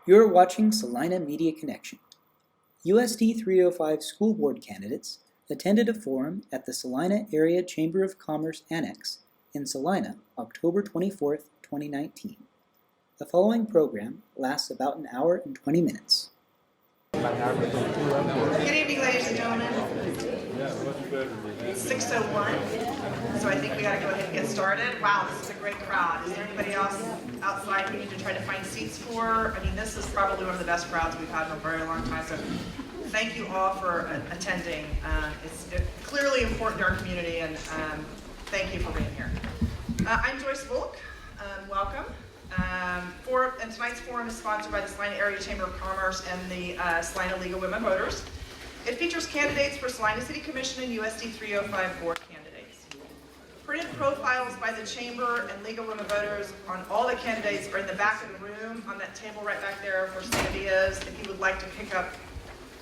You're watching Salina Media Connection. USD 305 school board candidates attended a forum at the Salina Area Chamber of Commerce Annex in Salina, October 24, 2019. The following program lasts about an hour and 20 minutes. Good evening, ladies and gentlemen. It's 6:01, so I think we got to go ahead and get started. Wow, this is a great crowd. Is there anybody else outside we need to try to find seats for? I mean, this is probably one of the best crowds we've had in a very long time, so thank you all for attending. It's clearly important to our community, and thank you for being here. I'm Joyce Volk. Welcome. And tonight's forum is sponsored by the Salina Area Chamber of Commerce and the Salina League of Women Voters. It features candidates for Salina City Commission and USD 305 board candidates. Printed profiles by the Chamber and League of Women Voters on all the candidates are in the back of the room on that table right back there where Sandy is. If you would like to pick up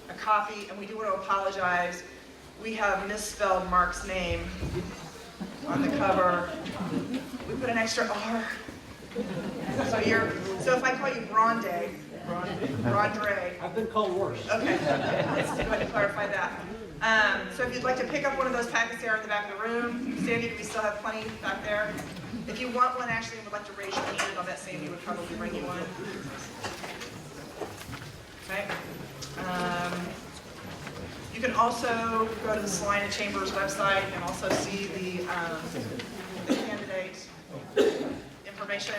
a copy, and we do want to apologize, we have misspelled Mark's name on the cover. We put an extra R. So if I call you Brondre. I've been called worse. Okay, let's go ahead and clarify that. So if you'd like to pick up one of those packets there in the back of the room, Sandy, do we still have plenty back there? If you want one actually and would like to raise your hand, I'll bet Sandy would probably bring you one. Okay. You can also go to the Salina Chamber's website and also see the candidate information,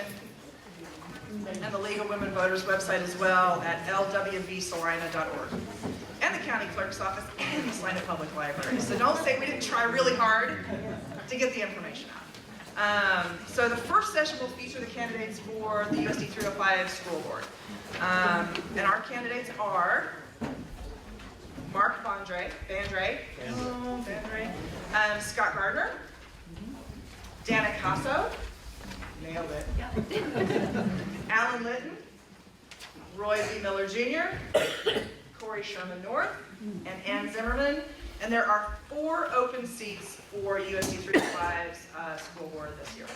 and the League of Women Voters website as well at lwvsalina.org, and the county clerk's office and the Salina Public Library. So don't say we didn't try really hard to get the information out. So the first session will feature the candidates for the USD 305 school board. And our candidates are Mark Vandre, Scott Gardner, Dana Casso, nailed it, Alan Litton, Roy B. Miller Jr., Corey Sherman North, and Ann Zimmerman. And there are 4 open seats for USD 305's school board this year.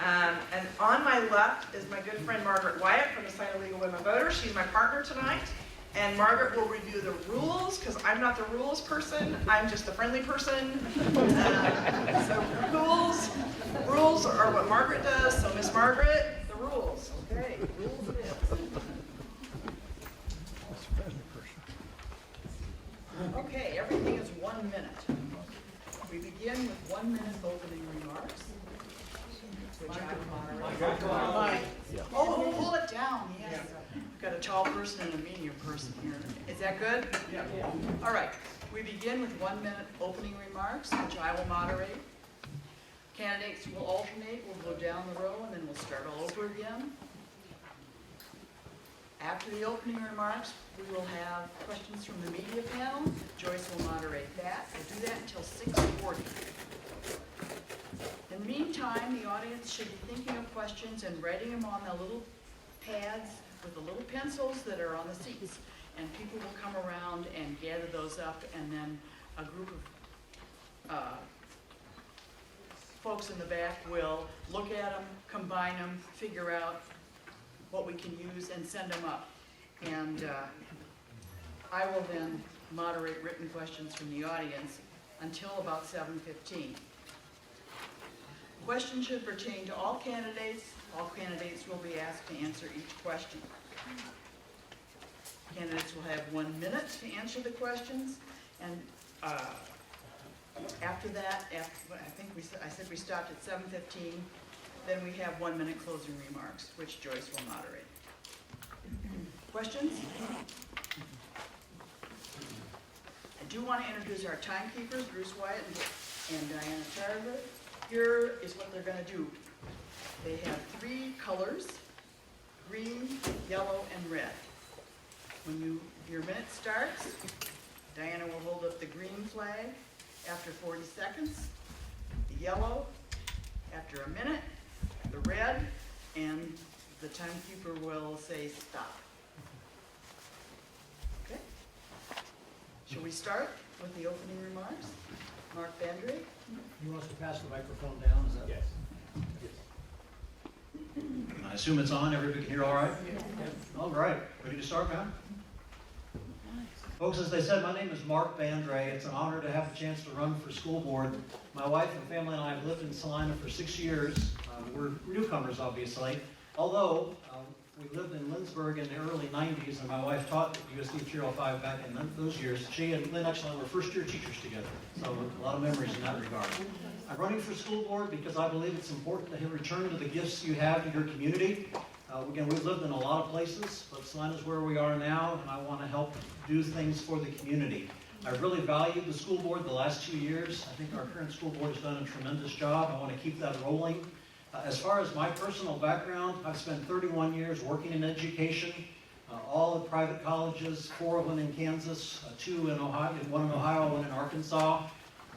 And on my left is my good friend Margaret Wyatt from the Salina League of Women Voters. She's my partner tonight. And Margaret will review the rules, because I'm not the rules person, I'm just the friendly person. So rules are what Margaret does. So Miss Margaret, the rules. Okay, rules it is. Okay, everything is 1 minute. We begin with 1 minute opening remarks, which I will moderate. Oh, pull it down, yes. Got a tall person and a medium person here. Is that good? Yeah. All right. We begin with 1 minute opening remarks, which I will moderate. Candidates will alternate. We'll go down the row and then we'll start all over again. After the opening remarks, we will have questions from the media panel. Joyce will moderate that. We'll do that until 6:40. In the meantime, the audience should be thinking of questions and writing them on the little pads with the little pencils that are on the seats, and people will come around and gather those up, and then a group of folks in the back will look at them, combine them, figure out what we can use, and send them up. And I will then moderate written questions from the audience until about 7:15. Questions should pertain to all candidates. All candidates will be asked to answer each question. Candidates will have 1 minute to answer the questions, and after that, I said we stopped at 7:15. Then we have 1 minute closing remarks, which Joyce will moderate. Questions? I do want to introduce our timekeepers, Bruce Wyatt and Diana Charver. Here is what they're going to do. They have 3 colors: green, yellow, and red. When your minute starts, Diana will hold up the green flag after 40 seconds, the yellow after a minute, the red, and the timekeeper will say stop. Okay? Shall we start with the opening remarks? Mark Bandry? You want us to pass the microphone down? Is that? Yes. I assume it's on. Everybody can hear all right? All right. Ready to start, man? Folks, as they said, my name is Mark Vandre. It's an honor to have the chance to run for school board. My wife and family and I have lived in Salina for 6 years. We're newcomers, obviously. Although, we lived in Lindsborg in the early 90s, and my wife taught at USD 305 back in those years. She and Lynn actually were first-year teachers together, so a lot of memories in that regard. I'm running for school board because I believe it's important to return to the gifts you have to your community. Again, we've lived in a lot of places, but Salina is where we are now, and I want to help do things for the community. I really valued the school board the last 2 years. I think our current school board has done a tremendous job. I want to keep that rolling. As far as my personal background, I've spent 31 years working in education, all at private colleges, 4 of them in Kansas, 2 in Ohio, 1 in Ohio, 1 in Arkansas.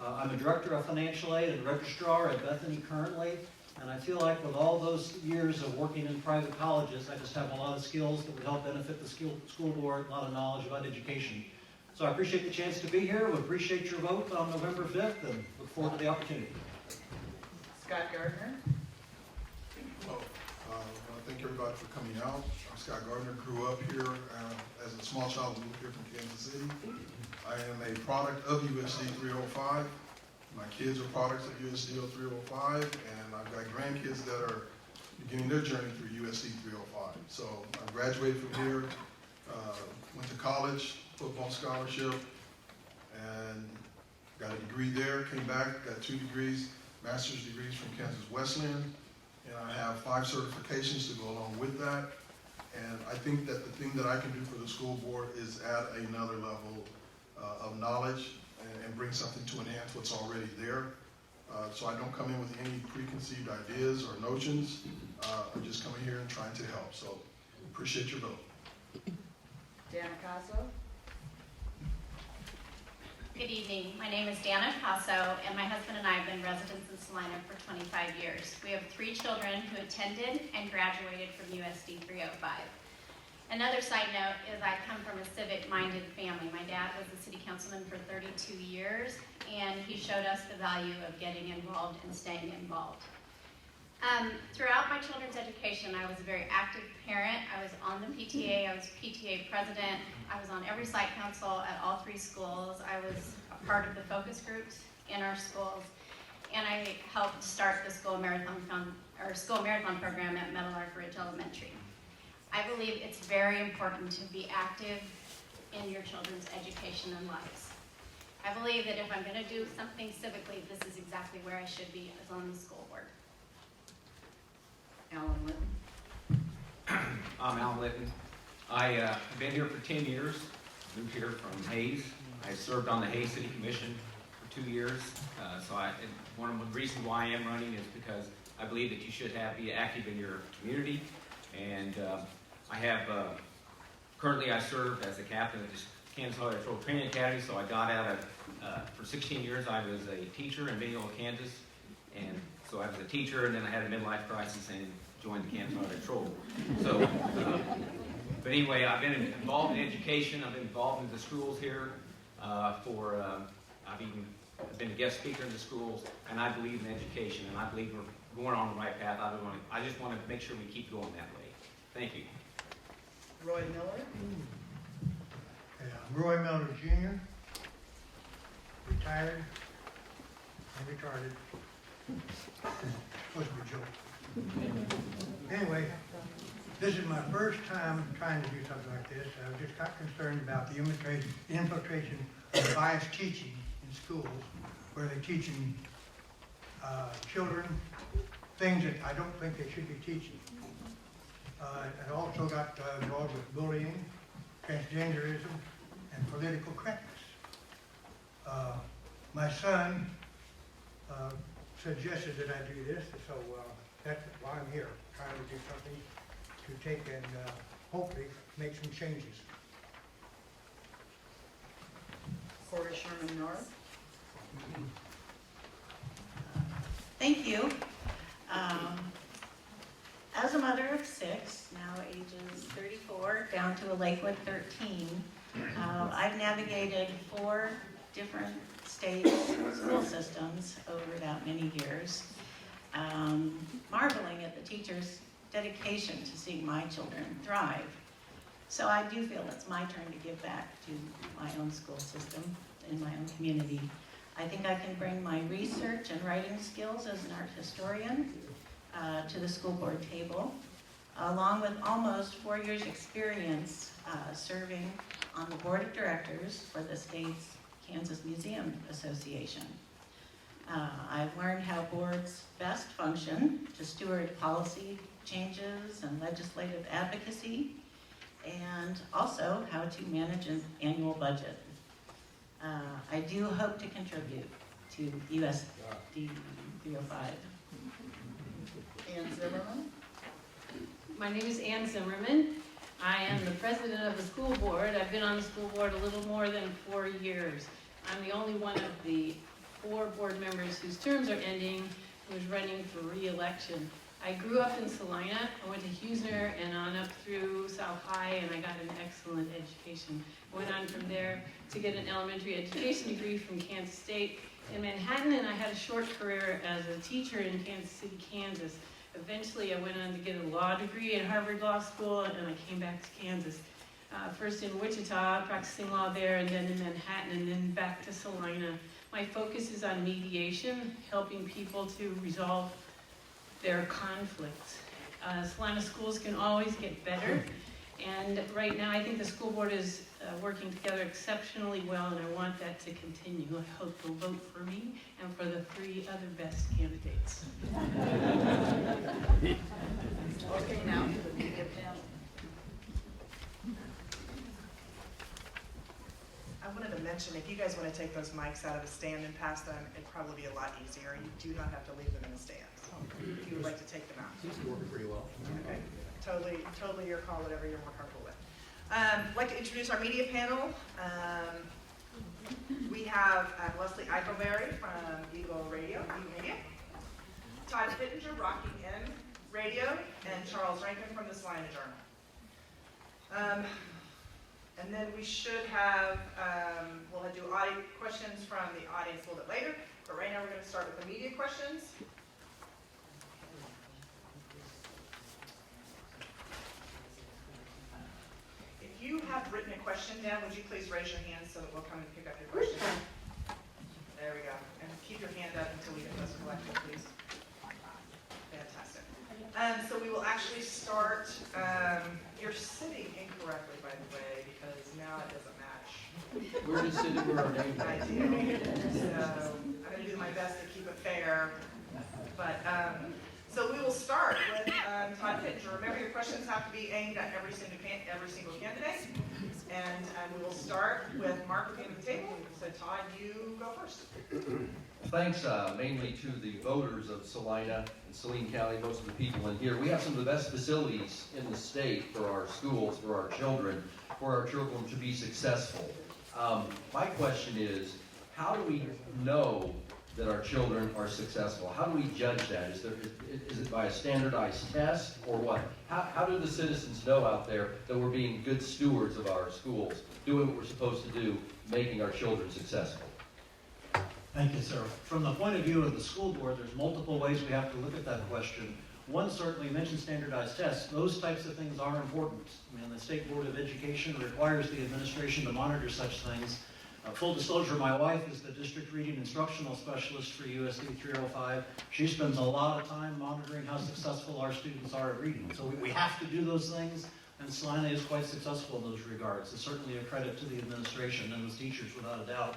I'm a director of financial aid and registrar at Bethany currently, and I feel like with all those years of working in private colleges, I just have a lot of skills that would help benefit the school board, a lot of knowledge about education. So I appreciate the chance to be here. We appreciate your vote on November 5th and look forward to the opportunity. Scott Gardner. I want to thank everybody for coming out. I'm Scott Gardner, grew up here as a small child, moved here from Kansas City. I am a product of USD 305. My kids are products of USD 305, and I've got grandkids that are beginning their journey through USD 305. So I graduated from here, went to college, football scholarship, and got a degree there, came back, got 2 degrees, master's degrees from Kansas Wesleyan. And I have 5 certifications to go along with that. And I think that the thing that I can do for the school board is add another level of knowledge and bring something to enhance what's already there. So I don't come in with any preconceived ideas or notions. I'm just coming here and trying to help. So appreciate your vote. Dan Casso. Good evening. My name is Dana Passo, and my husband and I have been residents in Salina for 25 years. We have 3 children who attended and graduated from USD 305. Another side note is I come from a civic-minded family. My dad was a city councilman for 32 years, and he showed us the value of getting involved and staying involved. Throughout my children's education, I was a very active parent. I was on the PTA, I was PTA president, I was on every site council at all 3 schools. I was a part of the focus groups in our schools, and I helped start the school marathon program at Meadowlark Ridge Elementary. I believe it's very important to be active in your children's education and lives. I believe that if I'm going to do something civically, this is exactly where I should be, as on the school board. Alan Litton. I'm Alan Litton. I've been here for 10 years, moved here from Hayes. I served on the Hayes City Commission for 2 years. One of the reasons why I am running is because I believe that you should be active in your community. And currently I serve as the captain of the Kansas Highway Patrol Training Academy. So I got out of, for 16 years I was a teacher in Mineola, Kansas. And so I was a teacher, and then I had a midlife crisis and joined the Kansas Highway Patrol. So, but anyway, I've been involved in education. I've been involved in the schools here I've been a guest speaker in the schools, and I believe in education, and I believe we're going on the right path. I just want to make sure we keep going that way. Thank you. Roy Miller. I'm Roy Miller Jr., retired and retarded. Supposed to be a joke. Anyway, this is my first time trying to do something like this. I was just kind of concerned about the infiltration of biased teaching in schools, where they're teaching children things that I don't think they should be teaching. I also got involved with bullying, transgenderism, and political correctness. My son suggested that I do this, so that's why I'm here, trying to do something to take and hopefully make some changes. Corey Sherman North. Thank you. As a mother of 6, now ages 34 down to a Lakewood 13, I've navigated 4 different state school systems over that many years, marveling at the teachers dedication to seeing my children thrive. So I do feel it's my turn to give back to my own school system in my own community. I think I can bring my research and writing skills as an art historian to the school board table, along with almost 4 years experience serving on the board of directors for the state's Kansas Museum Association. I've learned how boards best function to steward policy changes and legislative advocacy, and also how to manage an annual budget. I do hope to contribute to USD 305. Ann Zimmerman? My name is Ann Zimmerman. I am the president of the school board. I've been on the school board a little more than 4 years. I'm the only one of the 4 board members whose terms are ending who's running for re-election. I grew up in Salina. I went to Hughesner and on up through South High, and I got an excellent education. I went on from there to get an elementary education degree from Kansas State in Manhattan, and I had a short career as a teacher in Kansas City, Kansas. Eventually, I went on to get a law degree at Harvard Law School, and I came back to Kansas. First in Wichita, practicing law there, and then in Manhattan, and then back to Salina. My focus is on mediation, helping people to resolve their conflicts. Salina schools can always get better, and right now I think the school board is working together exceptionally well, and I want that to continue. I hope you'll vote for me and for the 3 other best candidates. Okay, now for the media panel. I wanted to mention, if you guys want to take those mics out of the stand and pass them, it'd probably be a lot easier. You do not have to leave them in the stand, if you would like to take them out. Seems to be working pretty well. Okay, totally your call, whatever you're more comfortable with. I'd like to introduce our media panel. We have Leslie Eichelberry from Eagle Media, Todd Pittenger, Rocking In Radio, and Charles Rankin from the Salina Journal. And then we should have, we'll do questions from the audience a little bit later, but right now we're going to start with the media questions. If you have written a question down, would you please raise your hand so that we'll come and pick up your question? There we go. And keep your hand up until we get those collected, please. Fantastic. So we will actually start, you're sitting incorrectly, by the way, because now it doesn't match. We're just sitting where our name I do. So I'm going to do my best to keep it fair. But, so we will start with Todd Pittenger. Remember, your questions have to be aimed at every single candidate. And we will start with Mark at the end of the table. So Todd, you go first. Thanks mainly to the voters of Salina and Saline County, most of the people in here. We have some of the best facilities in the state for our schools, for our children to be successful. My question is, how do we know that our children are successful? How do we judge that? Is it by a standardized test or what? How do the citizens know out there that we're being good stewards of our schools, doing what we're supposed to do, making our children successful? Thank you, sir. From the point of view of the school board, there's multiple ways we have to look at that question. One, certainly mentioned standardized tests. Those types of things are important. I mean, the State Board of Education requires the administration to monitor such things. Full disclosure, my wife is the district reading instructional specialist for USD 305. She spends a lot of time monitoring how successful our students are at reading. So we have to do those things, and Salina is quite successful in those regards. It's certainly a credit to the administration and those teachers, without a doubt.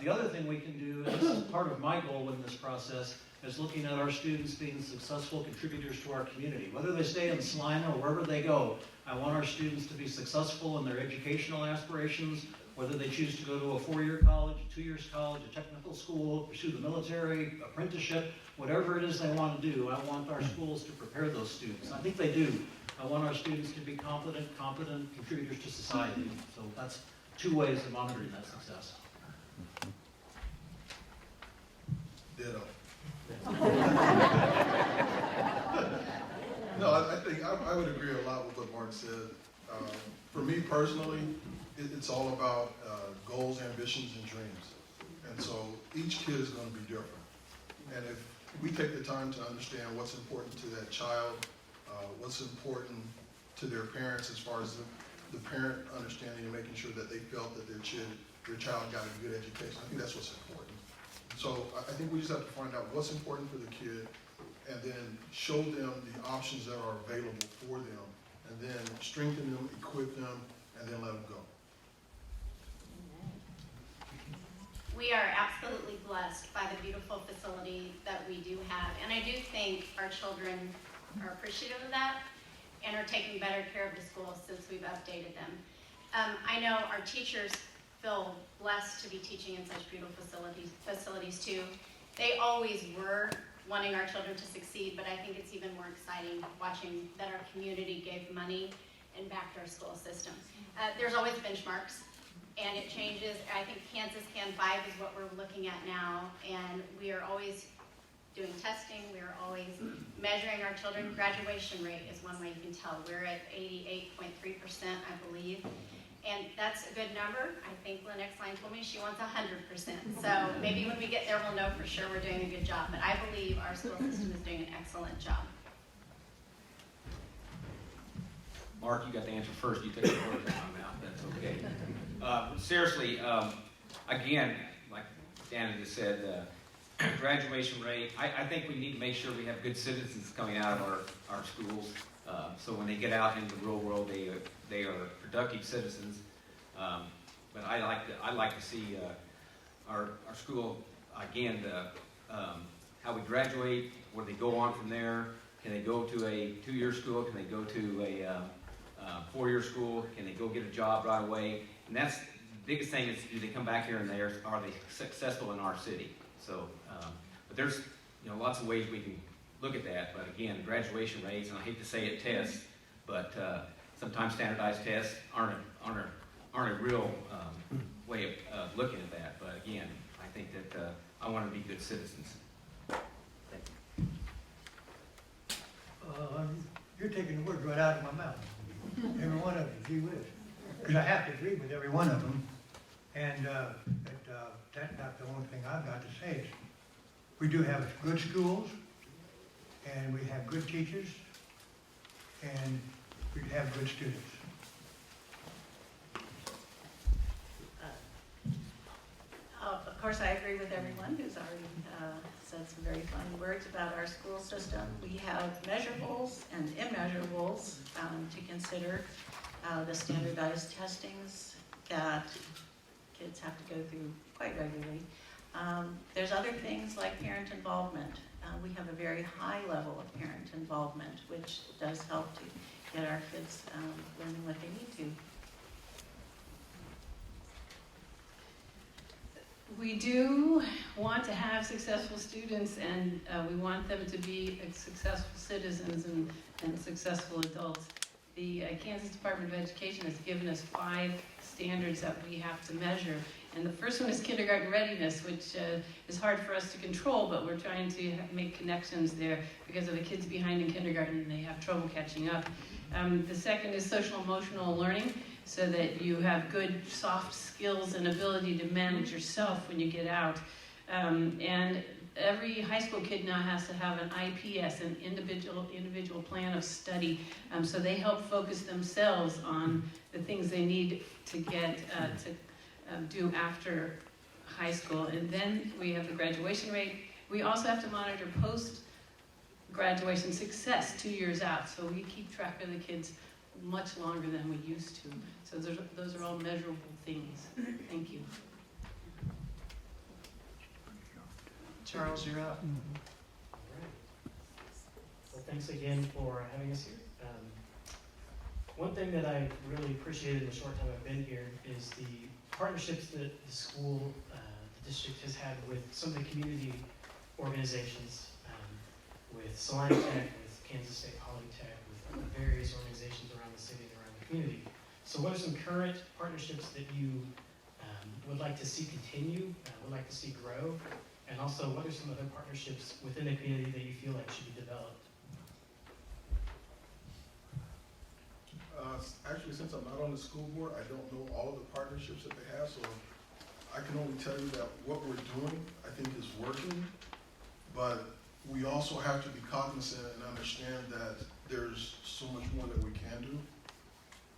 The other thing we can do, and this is part of my goal in this process, is looking at our students being successful contributors to our community. Whether they stay in Salina or wherever they go, I want our students to be successful in their educational aspirations, whether they choose to go to a 4-year college, a 2 years college, a technical school, pursue the military, apprenticeship, whatever it is they want to do. I want our schools to prepare those students. I think they do. I want our students to be competent contributors to society. So that's 2 ways of monitoring that success. Ditto. No, I think I would agree a lot with what Mark said. For me personally, it's all about goals, ambitions, and dreams. And so each kid is going to be different. And if we take the time to understand what's important to that child what's important to their parents as far as the parent understanding and making sure that they felt that their child got a good education. I think that's what's important. So I think we just have to find out what's important for the kid and then show them the options that are available for them and then strengthen them, equip them, and then let them go. We are absolutely blessed by the beautiful facility that we do have. And I do think our children are appreciative of that and are taking better care of the schools since we've updated them. I know our teachers feel blessed to be teaching in such beautiful facilities too. They always were wanting our children to succeed, but I think it's even more exciting watching that our community gave money and backed our school system. There's always benchmarks, and it changes. I think Kansas Can 5 is what we're looking at now, and we are always doing testing. We are always measuring our children. Graduation rate is one way you can tell. We're at 88.3%, I believe. And that's a good number. I think Lynette Line told me she wants 100%. So maybe when we get there, we'll know for sure we're doing a good job. But I believe our school system is doing an excellent job. Mark, you got the answer first. You took the words out of my mouth. That's okay. Seriously, again, like Dan just said, graduation rate. I think we need to make sure we have good citizens coming out of our schools. So when they get out into the real world, they are productive citizens. But I like to see our school again. How we graduate, where they go on from there. Can they go to a 2-year school? Can they go to a 4-year school? Can they go get a job right away? And that's the biggest thing is, do they come back here and are they successful in our city? So, but there's lots of ways we can look at that. But again, graduation rates, and I hate to say it, tests, but sometimes standardized tests aren't a real way of looking at that. But again, I think that I want to be good citizens. You're taking the words right out of my mouth. Every one of them, gee whiz. Because I have to agree with every one of them. And that's not the only thing I've got to say. We do have good schools, and we have good teachers, and we have good students. Of course, I agree with everyone who's already said some very fine words about our school system. We have measurables and immeasurables to consider. The standardized testings that kids have to go through quite regularly. There's other things like parent involvement. We have a very high level of parent involvement, which does help to get our kids learning what they need to. We do want to have successful students, and we want them to be successful citizens and successful adults. The Kansas Department of Education has given us 5 standards that we have to measure. And the first one is kindergarten readiness, which is hard for us to control, but we're trying to make connections there because of the kids behind in kindergarten and they have trouble catching up. The second is social emotional learning, so that you have good soft skills and ability to manage yourself when you get out. And every high school kid now has to have an IPS, an individual plan of study, so they help focus themselves on the things they need to get to do after high school. And then we have the graduation rate. We also have to monitor post-graduation success 2 years out, so we keep track of the kids much longer than we used to. So those are all measurable things. Thank you. Charles, you're up. Well, thanks again for having us here. One thing that I really appreciated in the short time I've been here is the partnerships that the school, the district has had with some of the community organizations, with Salina Tech, with Kansas State Polytech, with various organizations around the city and around the community. So what are some current partnerships that you would like to see continue, would like to see grow? And also, what are some other partnerships within the community that you feel like should be developed? Actually, since I'm not on the school board, I don't know all of the partnerships that they have, so I can only tell you that what we're doing, I think, is working, but we also have to be cognizant and understand that there's so much more that we can do.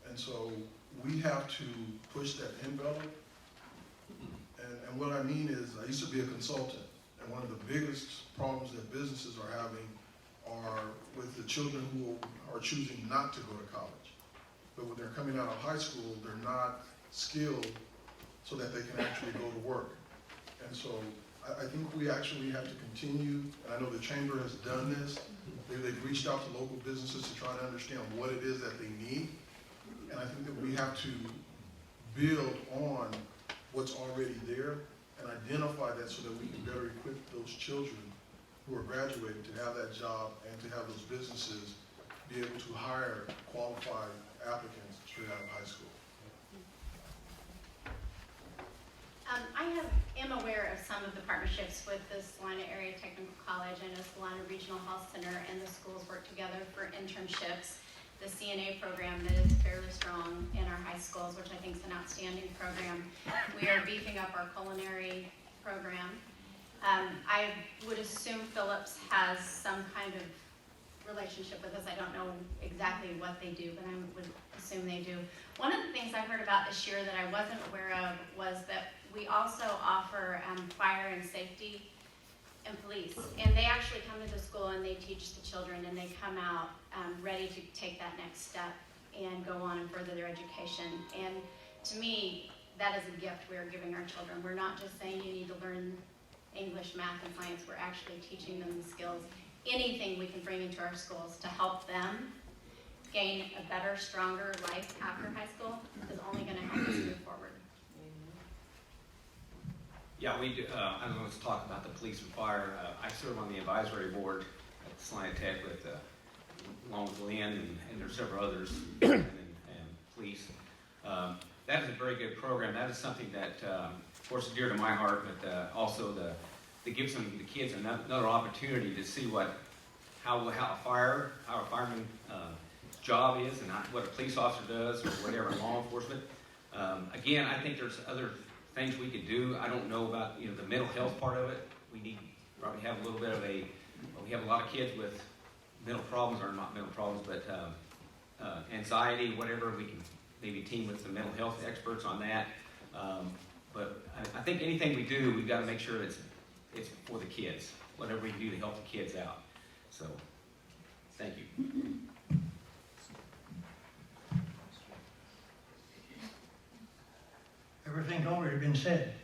And so we have to push that envelope. And what I mean is, I used to be a consultant, and one of the biggest problems that businesses are having are with the children who are choosing not to go to college. But when they're coming out of high school, they're not skilled so that they can actually go to work. And so I think we actually have to continue, and I know the Chamber has done this. They've reached out to local businesses to try to understand what it is that they need. And I think that we have to build on what's already there and identify that so that we can better equip those children who are graduating to have that job and to have those businesses be able to hire qualified applicants straight out of high school. I am aware of some of the partnerships with the Salina Area Technical College and the Salina Regional Health Center, and the schools work together for internships. The CNA program that is fairly strong in our high schools, which I think is an outstanding program. We are beefing up our culinary program. I would assume Phillips has some kind of relationship with us. I don't know exactly what they do, but I would assume they do. One of the things I heard about this year that I wasn't aware of was that we also offer fire and safety and police. And they actually come to the school and they teach the children, and they come out ready to take that next step and go on and further their education. And to me, that is a gift we are giving our children. We're not just saying you need to learn English, math, and science. We're actually teaching them the skills. Anything we can bring into our schools to help them gain a better, stronger life after high school is only going to help us move forward. Yeah, we do. I was going to talk about the police and fire. I serve on the advisory board at Salina Tech with, along with Lynn, and there's several others, and police. That is a very good program. That is something that, of course, is dear to my heart, but also to give the kids another opportunity to see how a fireman's job is, and what a police officer does, or whatever, law enforcement. Again, I think there's other things we could do. I don't know about the mental health part of it. We need probably have a little bit of we have a lot of kids with mental problems, or not mental problems, but anxiety, whatever. We can maybe team with some mental health experts on that. But I think anything we do, we've got to make sure it's for the kids. Whatever we can do to help the kids out. So, thank you. Everything's already been said.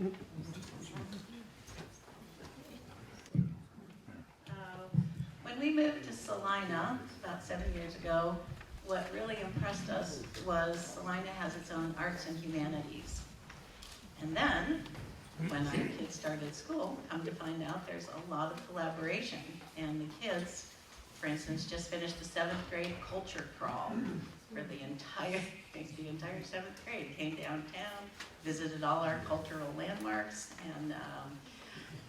When we moved to Salina about 7 years ago, what really impressed us was Salina has its own arts and humanities. And then, when our kids started school, come to find out there's a lot of collaboration. And the kids, for instance, just finished a 7th grade culture crawl for the entire 7th grade. Came downtown, visited all our cultural landmarks, and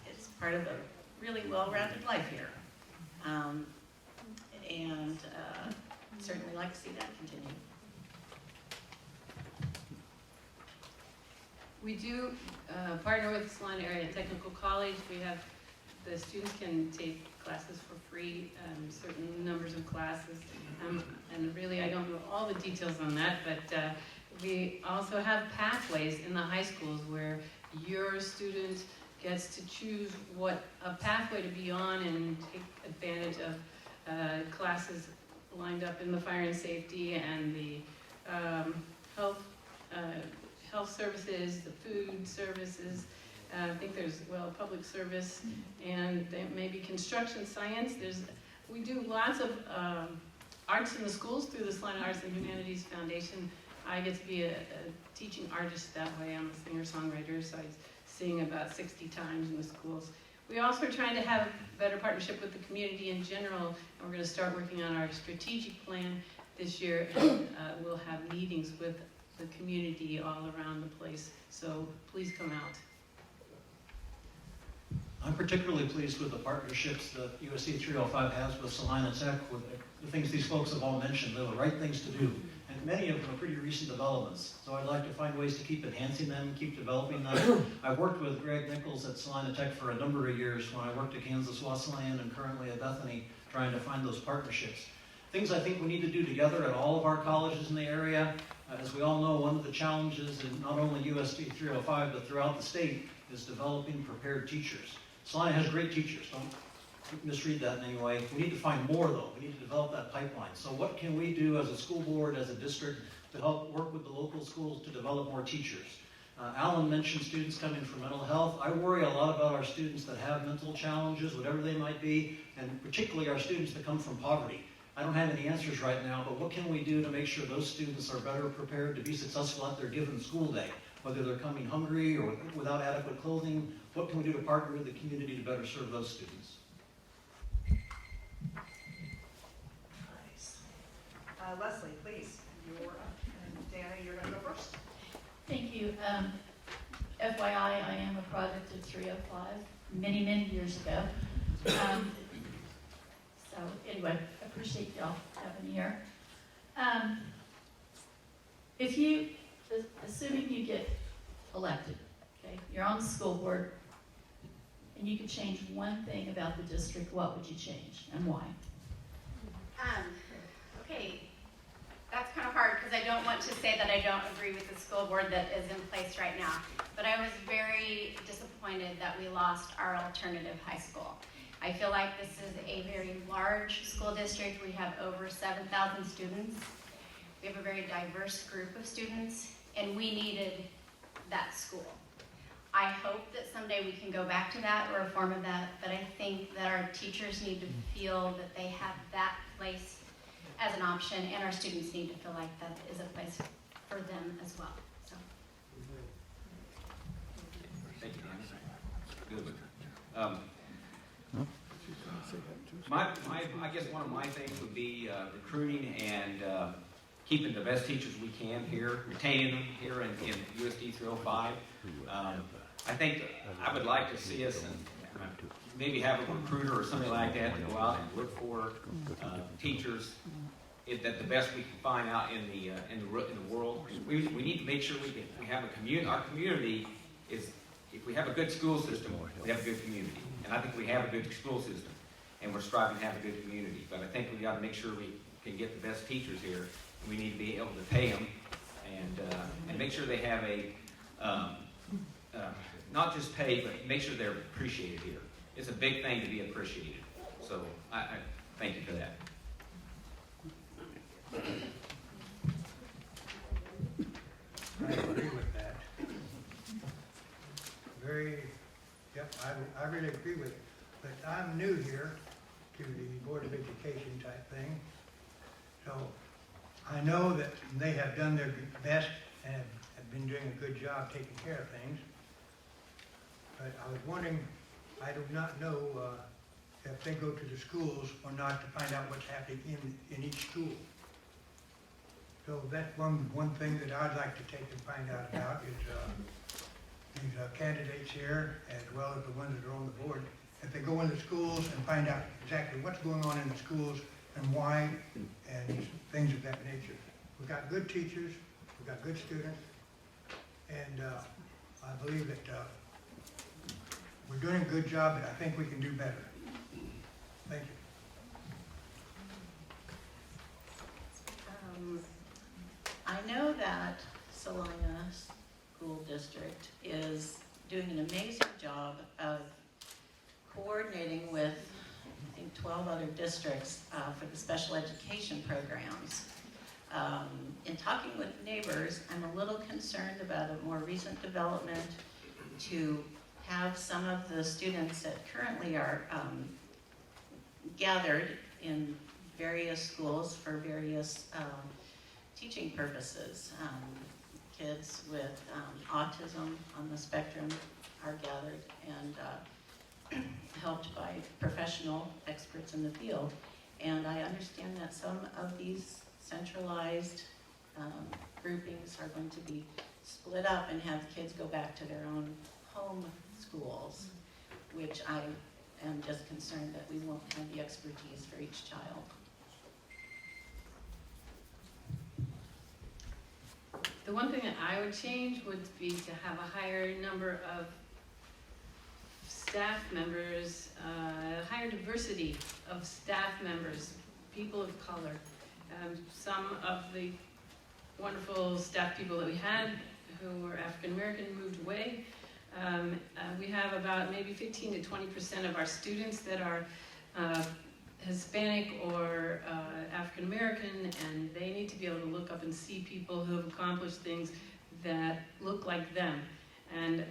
it's part of a really well-rounded life here. And certainly like to see that continue. We do partner with Salina Area Technical College. The students can take classes for free, certain numbers of classes. And really, I don't know all the details on that, but we also have pathways in the high schools where your student gets to choose what a pathway to be on and take advantage of classes lined up in the fire and safety and the health services, the food services. I think there's, public service, and maybe construction science. We do lots of arts in the schools through the Salina Arts and Humanities Foundation. I get to be a teaching artist that way. I'm a singer-songwriter, so I sing about 60 times in the schools. We also are trying to have a better partnership with the community in general, and we're going to start working on our strategic plan this year, and we'll have meetings with the community all around the place, so please come out. I'm particularly pleased with the partnerships that USD 305 has with Salina Tech, with the things these folks have all mentioned. They're the right things to do, and many of them are pretty recent developments. So I'd like to find ways to keep enhancing them, keep developing them. I've worked with Greg Nichols at Salina Tech for a number of years when I worked at Kansas Wesleyan and currently at Bethany, trying to find those partnerships. I things I think we need to do together at all of our colleges in the area. As we all know, one of the challenges in not only USD 305, but throughout the state, is developing prepared teachers. Salina has great teachers, don't misread that in any way. We need to find more though, we need to develop that pipeline. So what can we do as a school board, as a district, to help work with the local schools to develop more teachers? Alan mentioned students coming from mental health. I worry a lot about our students that have mental challenges, whatever they might be, and particularly our students that come from poverty. I don't have any answers right now, but what can we do to make sure those students are better prepared to be successful at their given school day? Whether they're coming hungry or without adequate clothing, what can we do to partner with the community to better serve those students? Leslie, please. You're up. And Dana, you're going to go first. Thank you. FYI, I am a product of 305 many, many years ago. So anyway, I appreciate y'all having me here. If you, assuming you get elected, okay, you're on the school board, and you could change one thing about the district, what would you change and why? Okay, that's kind of hard because I don't want to say that I don't agree with the school board that is in place right now. But I was very disappointed that we lost our alternative high school. I feel like this is a very large school district. We have over 7,000 students. We have a very diverse group of students, and we needed that school. I hope that someday we can go back to that or a form of that, but I think that our teachers need to feel that they have that place as an option, and our students need to feel like that is a place for them as well. So. Thank you, Annex. Good. I guess one of my things would be recruiting and keeping the best teachers we can here, retaining them here in USD 305. I think I would like to see us maybe have a recruiter or something like that to go out and look for teachers that the best we can find out in the world. We need to make sure we have a community. Our community is, if we have a good school system, we have a good community. And I think we have a good school system, and we're striving to have a good community. But I think we got to make sure we can get the best teachers here. And we need to be able to pay them and make sure they have a not just pay, but make sure they're appreciated here. It's a big thing to be appreciated. So I thank you for that. I agree with that. I really agree with it. But I'm new here to the Board of Education type thing. So I know that they have done their best and have been doing a good job taking care of things. But I was wondering, I do not know if they go to the schools or not to find out what's happening in each school. So that's one thing that I'd like to take and find out about is these candidates here, as well as the ones that are on the board, if they go into schools and find out exactly what's going on in the schools and why, and things of that nature. We've got good teachers, we've got good students, and I believe that we're doing a good job, but I think we can do better. Thank you. I know that Salina School District is doing an amazing job of coordinating with, I think, 12 other districts for the special education programs. In talking with neighbors, I'm a little concerned about a more recent development to have some of the students that currently are gathered in various schools for various teaching purposes. Kids with autism on the spectrum are gathered and helped by professional experts in the field. And I understand that some of these centralized groupings are going to be split up and have kids go back to their own home schools, which I am just concerned that we won't have the expertise for each child. The one thing that I would change would be to have a higher number of staff members, higher diversity of staff members, people of color. Some of the wonderful staff people that we had who were African American moved away. We have about maybe 15 to 20% of our students that are Hispanic or African American, and they need to be able to look up and see people who have accomplished things that look like them. And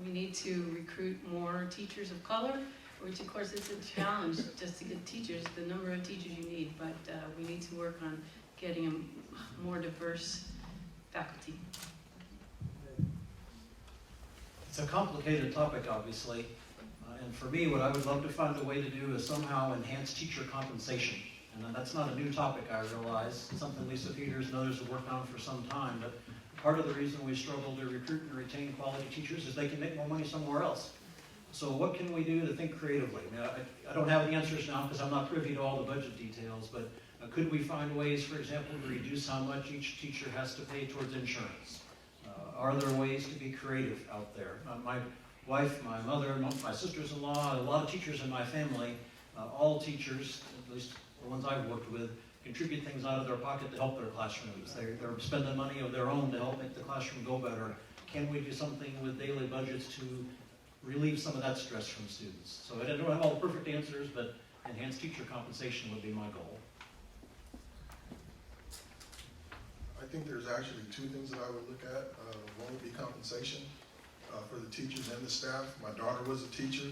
we need to recruit more teachers of color, which of course is a challenge just to get teachers, the number of teachers you need, but we need to work on getting a more diverse faculty. It's a complicated topic, obviously. And for me, what I would love to find a way to do is somehow enhance teacher compensation. And that's not a new topic, I realize. It's something Lisa Peters and others have worked on for some time. But part of the reason we struggle to recruit and retain quality teachers is they can make more money somewhere else. So what can we do to think creatively? Now, I don't have the answers now because I'm not privy to all the budget details, but could we find ways, for example, to reduce how much each teacher has to pay towards insurance? Are there ways to be creative out there? My wife, my mother, my sisters-in-law, a lot of teachers in my family, all teachers, at least the ones I've worked with, contribute things out of their pocket to help their classrooms. They're spending money of their own to help make the classroom go better. Can we do something with daily budgets to relieve some of that stress from students? So I don't have all the perfect answers, but enhanced teacher compensation would be my goal. I think there's actually two things that I would look at. One would be compensation for the teachers and the staff. My daughter was a teacher.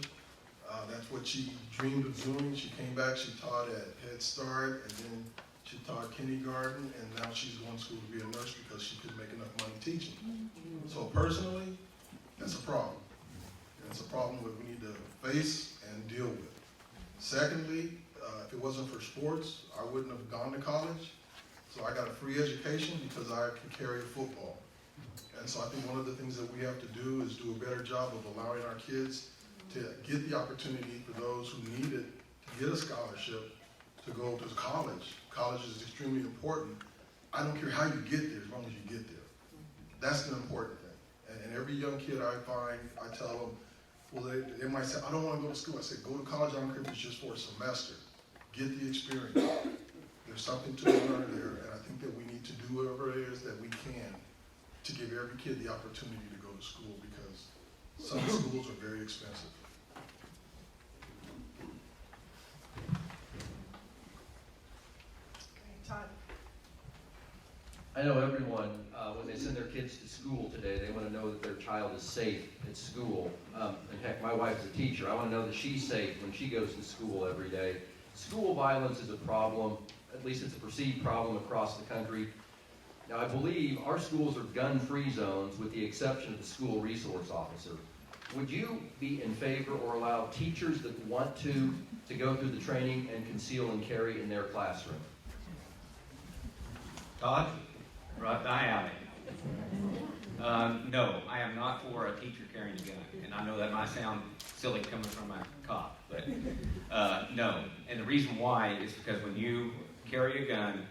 That's what she dreamed of doing. She came back, she taught at Head Start, and then she taught kindergarten, and now she's going to school to be a nurse because she couldn't make enough money teaching. So personally, that's a problem. And it's a problem that we need to face and deal with. Secondly, if it wasn't for sports, I wouldn't have gone to college. So I got a free education because I can carry a football. And so I think one of the things that we have to do is do a better job of allowing our kids to get the opportunity for those who need it to get a scholarship to go to college. College is extremely important. I don't care how you get there as long as you get there. That's the important thing. And every young kid I find, I tell them, well, they might say, I don't want to go to school. I say, go to college. I don't care if it's just for a semester. Get the experience. There's something to learn there, and I think that we need to do whatever it is that we can to give every kid the opportunity to go to school, because some schools are very expensive. Todd. I know everyone, when they send their kids to school today, they want to know that their child is safe at school. And heck, my wife is a teacher. I want to know that she's safe when she goes to school every day. School violence is a problem. At least it's a perceived problem across the country. Now, I believe our schools are gun-free zones with the exception of the school resource officer. Would you be in favor or allow teachers that want to go through the training and conceal and carry in their classroom? Todd? Right alley. No, I am not for a teacher carrying a gun. And I know that might sound silly coming from a cop, but no. And the reason why is because when you carry a gun,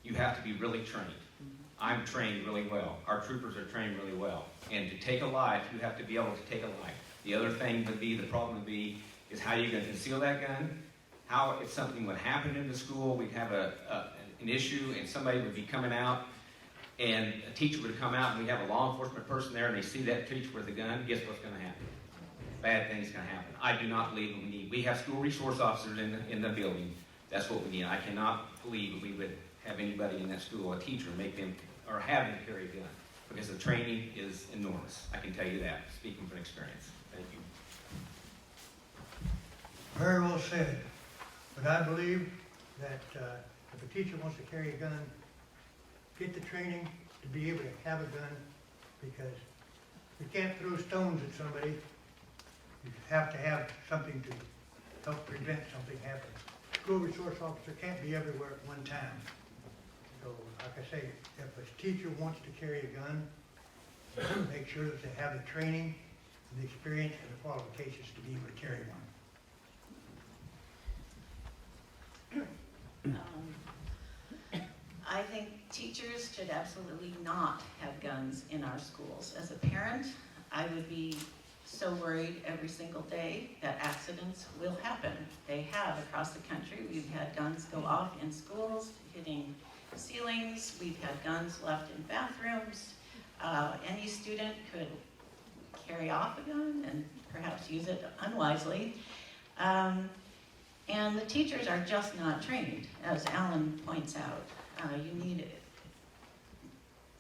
you have to be really trained. I'm trained really well. Our troopers are trained really well. And to take a life, you have to be able to take a life. The other thing would be, the problem would be, is how you're going to conceal that gun. How, if something would happen in the school, we'd have an issue and somebody would be coming out and a teacher would come out and we have a law enforcement person there and they see that teacher with a gun, guess what's going to happen? Bad things can happen. I do not believe we need. We have school resource officers in the building. That's what we need. I cannot believe we would have anybody in that school, a teacher, make them or have them carry a gun, because the training is enormous. I can tell you that, speaking from experience. Thank you. Very well said. But I believe that if a teacher wants to carry a gun, get the training to be able to have a gun, because you can't throw stones at somebody. You have to have something to help prevent something happening. School resource officer can't be everywhere at one time. So, like I say, if a teacher wants to carry a gun, make sure that they have the training, the experience, and the qualifications to be able to carry one. I think teachers should absolutely not have guns in our schools. As a parent, I would be so worried every single day that accidents will happen. They have across the country. We've had guns go off in schools, hitting ceilings. We've had guns left in bathrooms. Any student could carry off a gun and perhaps use it unwisely. And the teachers are just not trained, as Alan points out. You need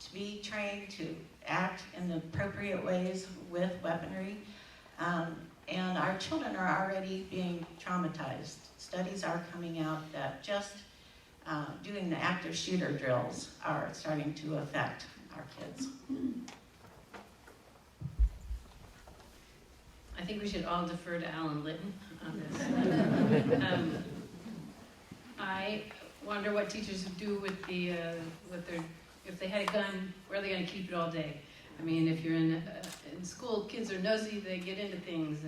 to be trained to act in the appropriate ways with weaponry. And our children are already being traumatized. Studies are coming out that just doing the active shooter drills are starting to affect our kids. I think we should all defer to Alan Litton on this. I wonder what teachers would do with if they had a gun, where are they going to keep it all day? I mean, if you're in school, kids are nosy, they get into things,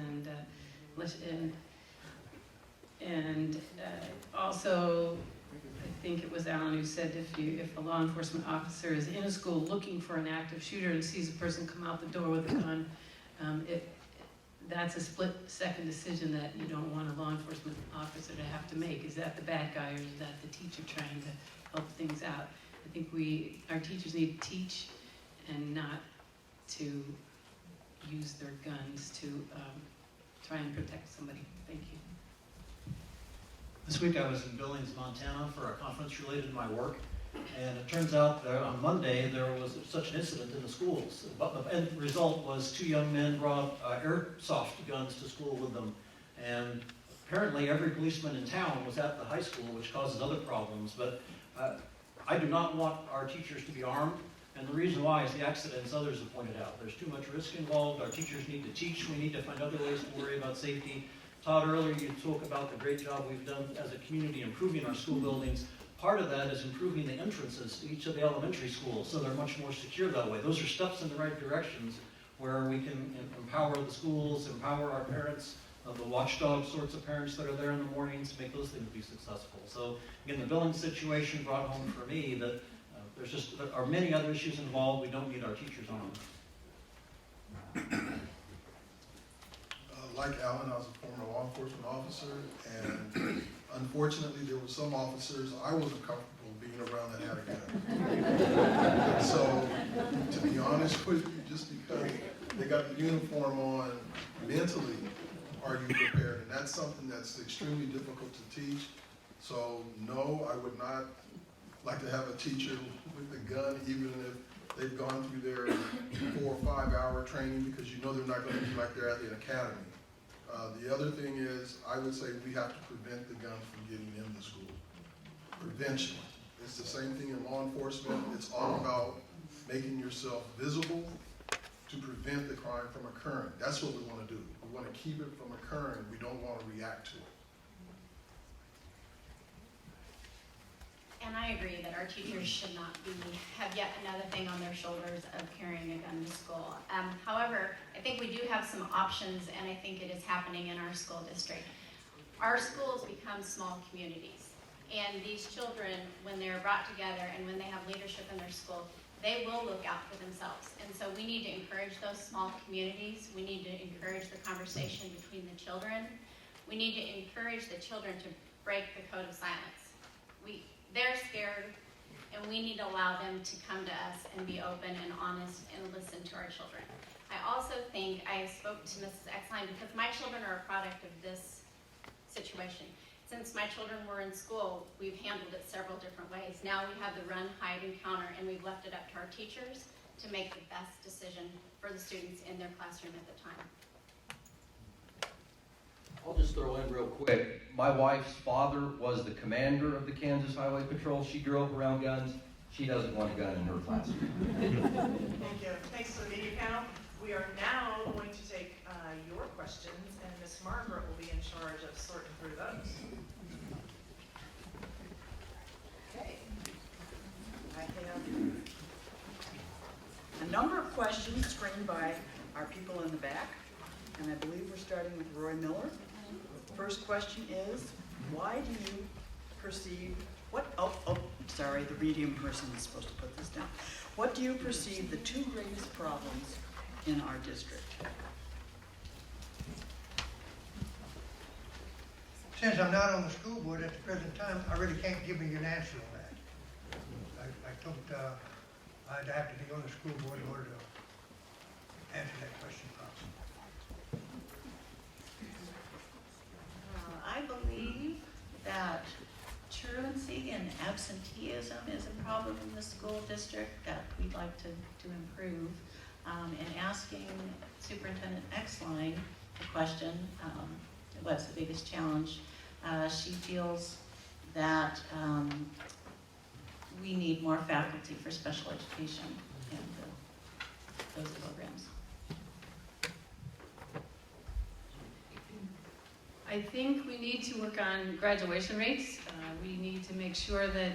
and also, I think it was Alan who said if a law enforcement officer is in a school looking for an active shooter and sees a person come out the door with a gun, that's a split-second decision that you don't want a law enforcement officer to have to make. Is that the bad guy, or is that the teacher trying to help things out? I think our teachers need to teach and not to use their guns to try and protect somebody. Thank you. This week I was in Billings, Montana for a conference related to my work, and it turns out that on Monday there was such an incident in the schools. But the end result was 2 young men brought airsoft guns to school with them, and apparently every policeman in town was at the high school, which causes other problems. But I do not want our teachers to be armed, and the reason why is the accidents others have pointed out. There's too much risk involved. Our teachers need to teach. We need to find other ways to worry about safety. Todd, earlier you spoke about the great job we've done as a community improving our school buildings. Part of that is improving the entrances to each of the elementary schools so they're much more secure that way. Those are steps in the right directions where we can empower the schools, empower our parents, the watchdog sorts of parents that are there in the mornings to make those things be successful. So again, the Billings situation brought home for me that there are many other issues involved. We don't need our teachers armed. Like Alan, I was a former law enforcement officer, and unfortunately there were some officers I wasn't comfortable being around that had a gun. So, to be honest with you, just because they got the uniform on, mentally, are you prepared? And that's something that's extremely difficult to teach. So, no, I would not like to have a teacher with a gun, even if they've gone through their 4 or 5 hour training, because you know they're not going to be like they're at the academy. The other thing is, I would say we have to prevent the guns from getting into school. Prevention. It's the same thing in law enforcement. It's all about making yourself visible to prevent the crime from occurring. That's what we want to do. We want to keep it from occurring. We don't want to react to it. And I agree that our teachers should not have yet another thing on their shoulders of carrying a gun to school. However, I think we do have some options, and I think it is happening in our school district. Our schools become small communities, and these children, when they're brought together and when they have leadership in their school, they will look out for themselves. And so we need to encourage those small communities. We need to encourage the conversation between the children. We need to encourage the children to break the code of silence. They're scared, and we need to allow them to come to us and be open and honest and listen to our children. I also think I spoke to Mrs. Exline because my children are a product of this situation. Since my children were in school, we've handled it several different ways. Now we have the run, hide, and counter, and we've left it up to our teachers to make the best decision for the students in their classroom at the time. I'll just throw in real quick. My wife's father was the commander of the Kansas Highway Patrol. She grew up around guns. She doesn't want a gun in her classroom. Thank you. Thanks to the media panel. We are now going to take your questions, and Miss Margaret will be in charge of sorting through those. Okay. I have a number of questions screened by our people in the back, and I believe we're starting with Roy Miller. First question is, why do you perceive, sorry, the medium person is supposed to put this down. What do you perceive the 2 greatest problems in our district? Since I'm not on the school board at the present time, I really can't give you an answer on that. I thought I'd have to be on the school board in order to answer that question properly. I believe that truancy and absenteeism is a problem in the school district that we'd like to improve. And asking Superintendent Exline the question, what's the biggest challenge? She feels that we need more faculty for special education and those programs. I think we need to work on graduation rates. We need to make sure that,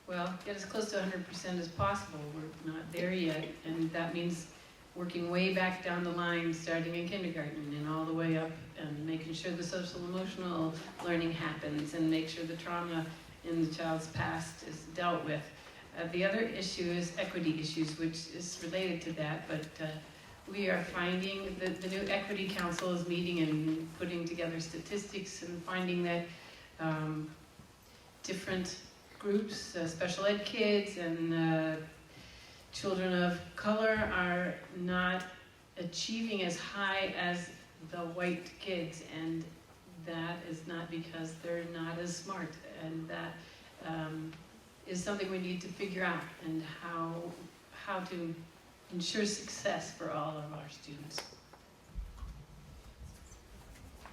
well, get as close to 100% as possible. We're not there yet, and that means working way back down the line, starting in kindergarten and all the way up, and making sure the social emotional learning happens, and make sure the trauma in the child's past is dealt with. The other issue is equity issues, which is related to that, but we are finding that the new Equity Council is meeting and putting together statistics and finding that different groups, special ed kids and children of color, are not achieving as high as the white kids, and that is not because they're not as smart, and that is something we need to figure out, and how to ensure success for all of our students.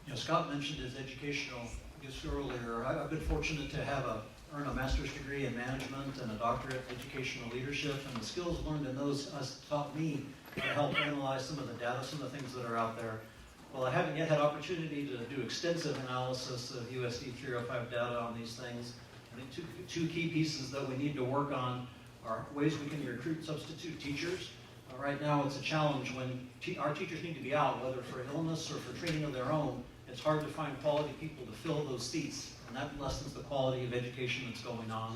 You know, Scott mentioned his educational gifts earlier. I've been fortunate to earn a master's degree in management and a doctorate in educational leadership, and the skills learned in those has taught me how to help analyze some of the data, some of the things that are out there. Well, I haven't yet had opportunity to do extensive analysis of USD 305 data on these things. I think two key pieces that we need to work on are ways we can recruit substitute teachers. Right now, it's a challenge when our teachers need to be out, whether for illness or for training of their own. It's hard to find quality people to fill those seats, and that lessens the quality of education that's going on.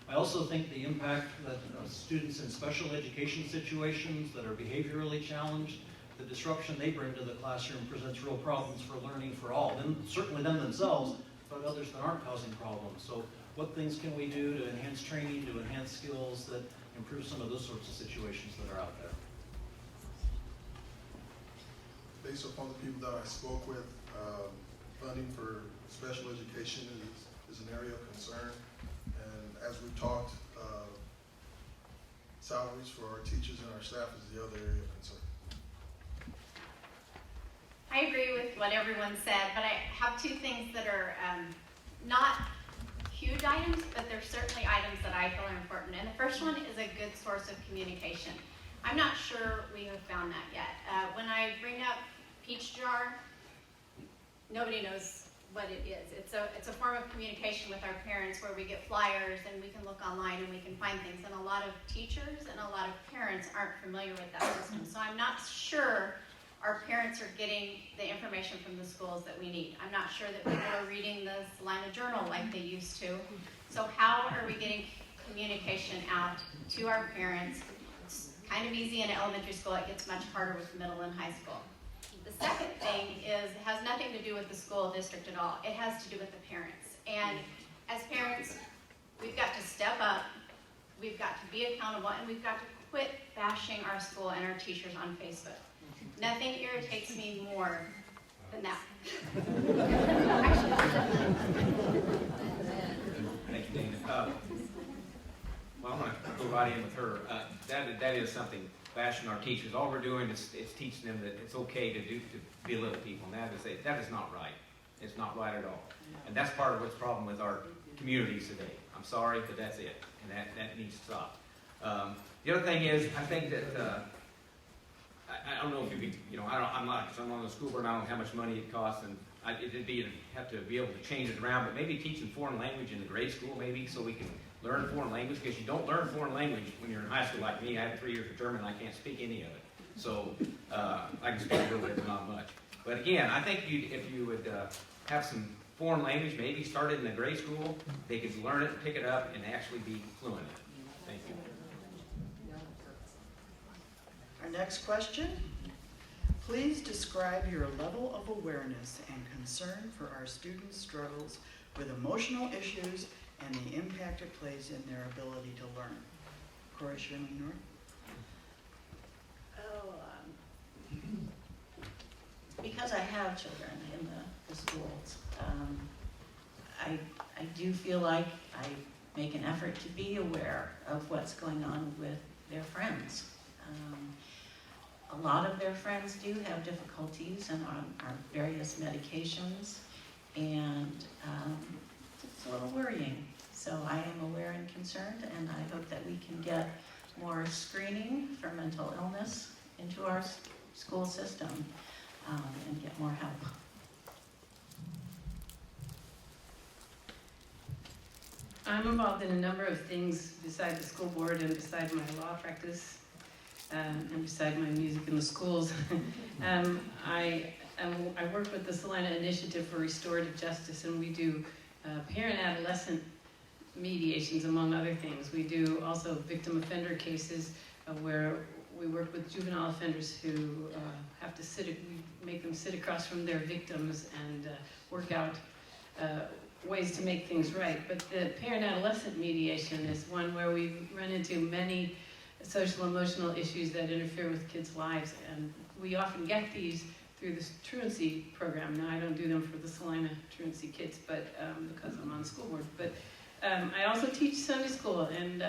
I also think the impact that students in special education situations that are behaviorally challenged, the disruption they bring to the classroom presents real problems for learning for all, certainly them themselves, but others that aren't causing problems. So what things can we do to enhance training, to enhance skills that improve some of those sorts of situations that are out there? Based upon the people that I spoke with, funding for special education is an area of concern. And as we talked, salaries for our teachers and our staff is the other area of concern. I agree with what everyone said, but I have two things that are not huge items, but they're certainly items that I feel are important. And the first one is a good source of communication. I'm not sure we have found that yet. When I bring up Peach Jar, nobody knows what it is. It's a form of communication with our parents where we get flyers and we can look online and we can find things. And a lot of teachers and a lot of parents aren't familiar with that system. So I'm not sure our parents are getting the information from the schools that we need. I'm not sure that people are reading the Salina Journal like they used to. So how are we getting communication out to our parents? It's kind of easy in elementary school. It gets much harder with middle and high school. The second thing has nothing to do with the school district at all. It has to do with the parents. And as parents, we've got to step up, we've got to be accountable, and we've got to quit bashing our school and our teachers on Facebook. Nothing irritates me more than that. Thank you, Dana. Well, I'm going to go right in with her. That is something, bashing our teachers. All we're doing is teaching them that it's okay to belittle people, and that is not right. It's not right at all. And that's part of what's the problem with our communities today. I'm sorry, but that's it, and that needs to stop. The other thing is, I think that I don't know if you could, I'm on the school board, and I don't know how much money it costs, and have to be able to change it around, but maybe teaching foreign language in the grade school, maybe, so we can learn foreign language, because you don't learn foreign language when you're in high school like me. I have 3 years of German, and I can't speak any of it. So I can speak a little bit, but not much. But again, I think if you would have some foreign language, maybe start it in the grade school, they could learn it, pick it up, and actually be fluent in it. Thank you. Our next question. Please describe your level of awareness and concern for our students' struggles with emotional issues and the impact it plays in their ability to learn. Cora Sherman North. Because I have children in the schools, I do feel like I make an effort to be aware of what's going on with their friends. A lot of their friends do have difficulties and are various medications, and it's a little worrying. So I am aware and concerned, and I hope that we can get more screening for mental illness into our school system and get more help. I'm involved in a number of things beside the school board and beside my law practice and beside my music in the schools. I work with the Salina Initiative for Restorative Justice, and we do parent-adolescent mediations, among other things. We do also victim offender cases where we work with juvenile offenders who have to we make them sit across from their victims and work out ways to make things right. But the parent-adolescent mediation is one where we run into many social emotional issues that interfere with kids' lives, and we often get these through the truancy program. Now, I don't do them for the Salina truancy kids, but because I'm on the school board. But I also teach Sunday school, and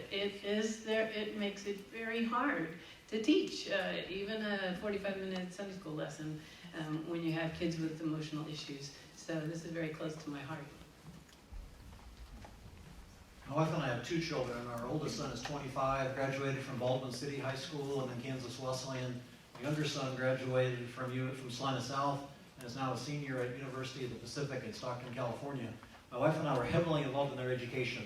it makes it very hard to teach, even a 45-minute Sunday school lesson when you have kids with emotional issues. So this is very close to my heart. My wife and I have two children. Our oldest son is 25, graduated from Baldwin City High School and then Kansas Wesleyan. My younger son graduated from Salina South and is now a senior at University of the Pacific in Stockton, California. My wife and I were heavily involved in their education.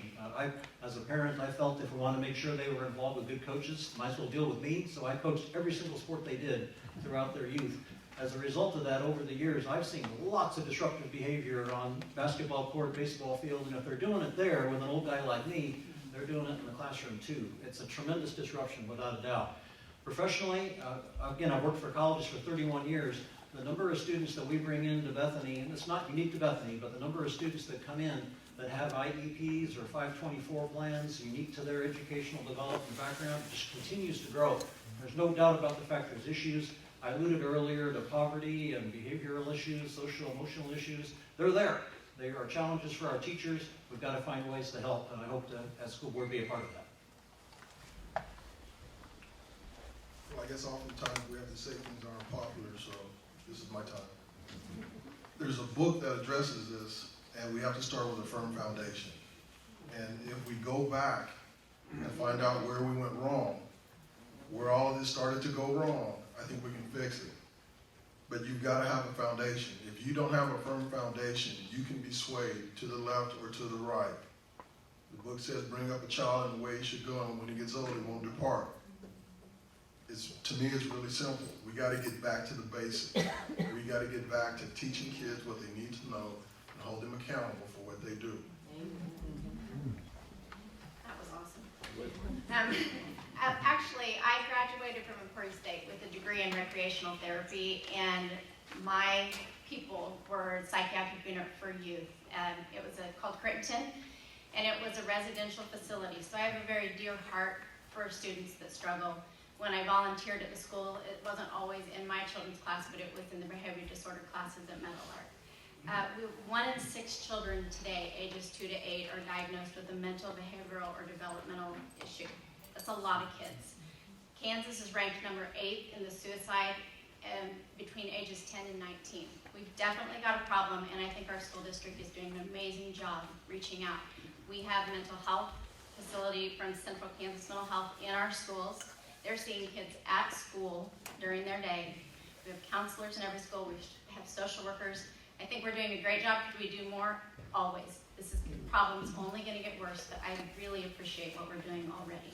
As a parent, I felt if we wanted to make sure they were involved with good coaches, might as well deal with me. So I coached every single sport they did throughout their youth. As a result of that, over the years, I've seen lots of disruptive behavior on basketball court, baseball field, and if they're doing it there with an old guy like me, they're doing it in the classroom too. It's a tremendous disruption, without a doubt. Professionally, again, I've worked for colleges for 31 years. The number of students that we bring into Bethany, and it's not unique to Bethany, but the number of students that come in that have IEPs or 524 plans unique to their educational development background just continues to grow. There's no doubt about the fact there's issues. I alluded earlier to poverty and behavioral issues, social emotional issues. They're there. They are challenges for our teachers. We've got to find ways to help, and I hope to, as school board, be a part of that. Well, I guess oftentimes we have to say things aren't popular, so this is my time. There's a book that addresses this, and we have to start with a firm foundation. And if we go back and find out where we went wrong, where all of this started to go wrong, I think we can fix it. But you've got to have a foundation. If you don't have a firm foundation, you can be swayed to the left or to the right. The book says, bring up a child in the way he should go, and when he gets old, he won't depart. To me, it's really simple. We got to get back to the basics. We got to get back to teaching kids what they need to know and hold them accountable for what they do. That was awesome. Actually, I graduated from Emporia State with a degree in recreational therapy, and my people were psychiatric unit for youth. It was called Crittenton, and it was a residential facility. So I have a very dear heart for students that struggle. When I volunteered at the school, it wasn't always in my children's class, but it was in the behavior disorder classes at Meadowlark. 1 in 6 children today, ages 2 to 8, are diagnosed with a mental, behavioral, or developmental issue. That's a lot of kids. Kansas is ranked number 8 in the suicide between ages 10 and 19. We've definitely got a problem, and I think our school district is doing an amazing job reaching out. We have mental health facility from Central Kansas Mental Health in our schools. They're seeing kids at school during their day. We have counselors in every school. We have social workers. I think we're doing a great job. Could we do more? Always. This problem is only going to get worse, but I really appreciate what we're doing already.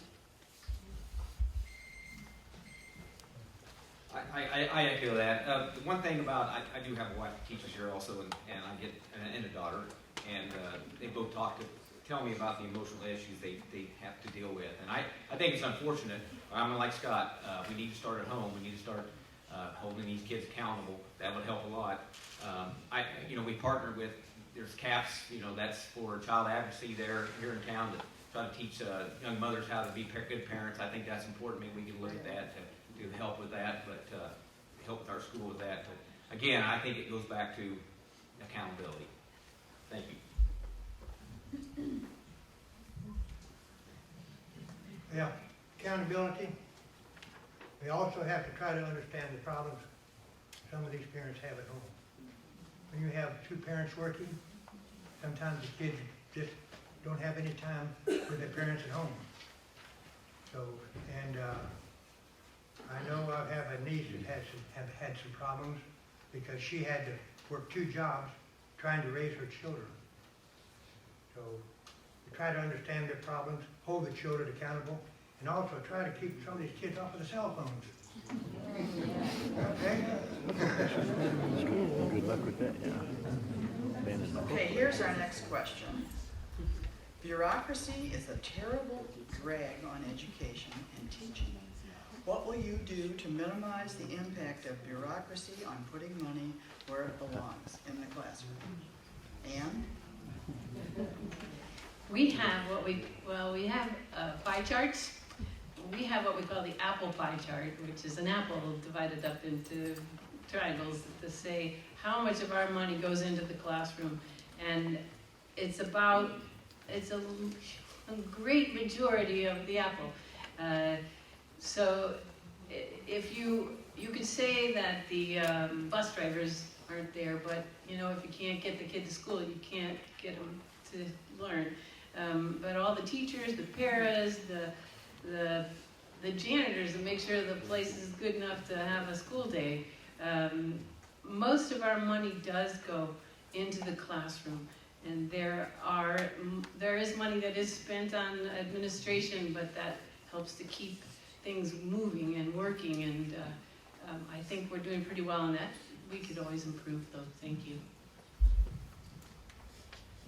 I echo that. The one thing about, I do have a wife that teaches here also, and I get and a daughter, and they both tell me about the emotional issues they have to deal with. And I think it's unfortunate. I'm like Scott. We need to start at home. We need to start holding these kids accountable. That would help a lot. We partner with, there's CAPS, that's for child advocacy there here in town to try to teach young mothers how to be good parents. I think that's important. Maybe we can look at that to help with that, but help with our school with that. But again, I think it goes back to accountability. Thank you. Yeah, accountability. We also have to try to understand the problems some of these parents have at home. When you have two parents working, sometimes the kids just don't have any time with their parents at home. So, and I know I have a niece that have had some problems because she had to work 2 jobs trying to raise her children. So we try to understand their problems, hold the children accountable, and also try to keep some of these kids off of the cell phones. Okay? Good luck with that, yeah. Okay, here's our next question. Bureaucracy is a terrible drag on education and teaching. What will you do to minimize the impact of bureaucracy on putting money where it belongs, in the classroom? Anne? We have we have pie charts. We have what we call the apple pie chart, which is an apple divided up into triangles to say how much of our money goes into the classroom. And it's a great majority of the apple. So if you could say that the bus drivers aren't there, but if you can't get the kid to school, you can't get them to learn. But all the teachers, the paras, the janitors that make sure the place is good enough to have a school day. Most of our money does go into the classroom, and there is money that is spent on administration, but that helps to keep things moving and working, and I think we're doing pretty well on that. We could always improve though. Thank you.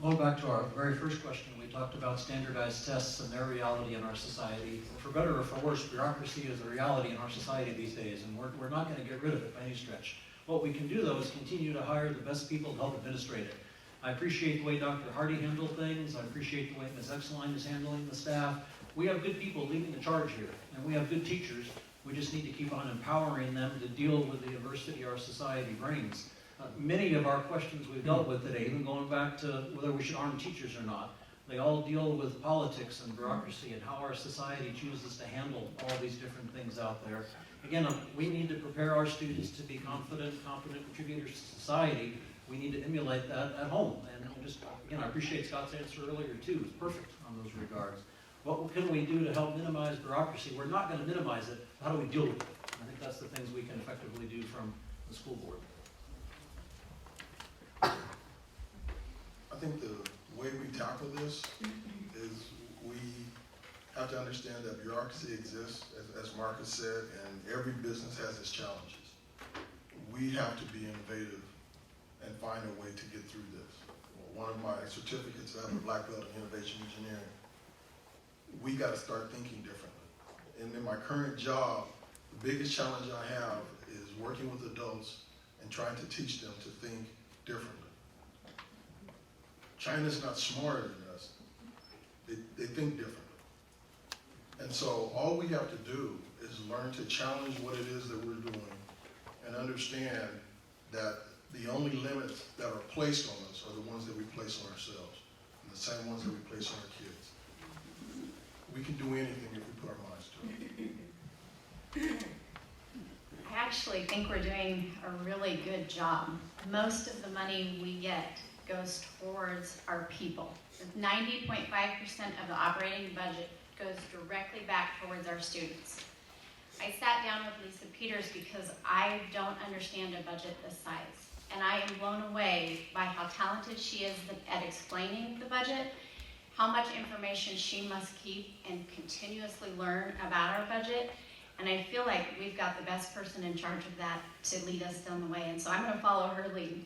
Going back to our very first question, we talked about standardized tests and their reality in our society. For better or for worse, bureaucracy is a reality in our society these days, and we're not going to get rid of it by any stretch. What we can do, though, is continue to hire the best people to help administrate it. I appreciate the way Dr. Hardy handled things. I appreciate the way Ms. Exline is handling the staff. We have good people leading the charge here, and we have good teachers. We just need to keep on empowering them to deal with the adversity our society brings. Many of our questions we've dealt with today, even going back to whether we should arm teachers or not, they all deal with politics and bureaucracy and how our society chooses to handle all these different things out there. Again, we need to prepare our students to be confident, competent contributors to society. We need to emulate that at home. And I appreciate Scott's answer earlier too. It's perfect on those regards. What can we do to help minimize bureaucracy? We're not going to minimize it. How do we deal with it? I think that's the things we can effectively do from the school board. I think the way we tackle this is we have to understand that bureaucracy exists, as Marcus said, and every business has its challenges. We have to be innovative and find a way to get through this. One of my certificates, I have a black belt in innovation engineering. We got to start thinking differently. And in my current job, the biggest challenge I have is working with adults and trying to teach them to think differently. China's not smarter than us. They think differently. And so all we have to do is learn to challenge what it is that we're doing and understand that the only limits that are placed on us are the ones that we place on ourselves, and the same ones that we place on our kids. We can do anything if we put our minds to it. I actually think we're doing a really good job. Most of the money we get goes towards our people. 90.5% of the operating budget goes directly back towards our students. I sat down with Lisa Peters because I don't understand a budget this size. And I am blown away by how talented she is at explaining the budget, how much information she must keep and continuously learn about our budget. And I feel like we've got the best person in charge of that to lead us down the way. And so I'm going to follow her lead.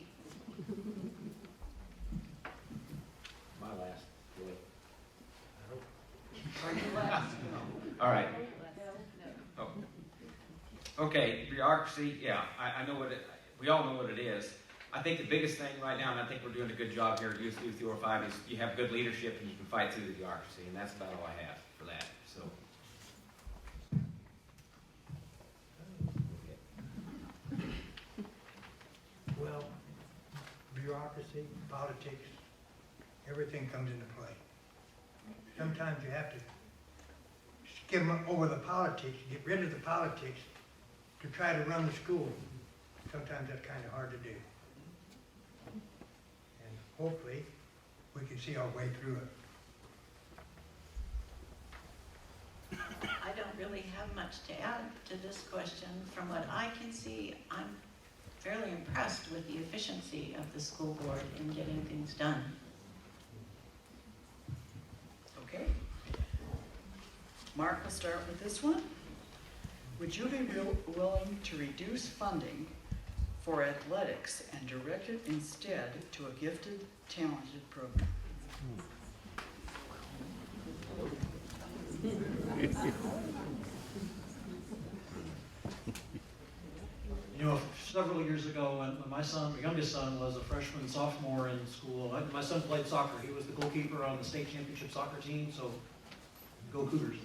My last, really. All right. Oh. Okay, bureaucracy, yeah, I know what we all know what it is. I think the biggest thing right now, and I think we're doing a good job here at USD 305, is you have good leadership and you can fight through the bureaucracy, and that's about all I have for that, so. Well, bureaucracy, politics, everything comes into play. Sometimes you have to skim over the politics, get rid of the politics to try to run the school. Sometimes that's kind of hard to do. And hopefully, we can see our way through it. I don't really have much to add to this question. From what I can see, I'm fairly impressed with the efficiency of the school board in getting things done. Okay. Mark, we'll start with this one. Would you be willing to reduce funding for athletics and direct it instead to a gifted, talented program? You know, several years ago, when my youngest son, was a freshman, sophomore in school, my son played soccer. He was the goalkeeper on the state championship soccer team, so go Cougars.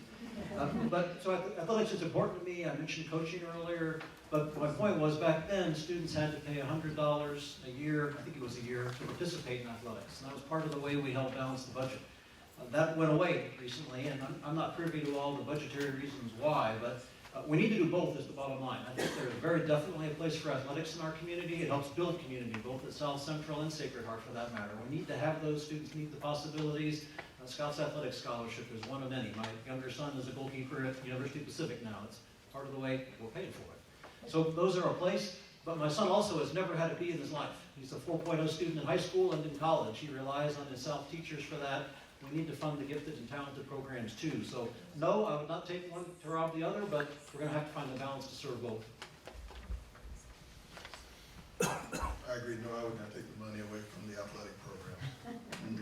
So athletics is important to me. I mentioned coaching earlier, but my point was back then, students had to pay $100 a year, I think it was a year, to participate in athletics. And that was part of the way we helped balance the budget. That went away recently, and I'm not privy to all the budgetary reasons why, but we need to do both is the bottom line. I think there's very definitely a place for athletics in our community. It helps build community, both at South Central and Sacred Heart for that matter. We need to have those students meet the possibilities. Scouts Athletic Scholarship is one of many. My younger son is a goalkeeper at University Pacific now. It's part of the way we're paid for it. So those are a place, but my son also has never had a B in his life. He's a 4.0 student in high school and in college. He relies on his South teachers for that. We need to fund the gifted and talented programs too. So no, I would not take one to rob the other, but we're going to have to find the balance to serve both. I agree, no, I would not take the money away from the athletic program.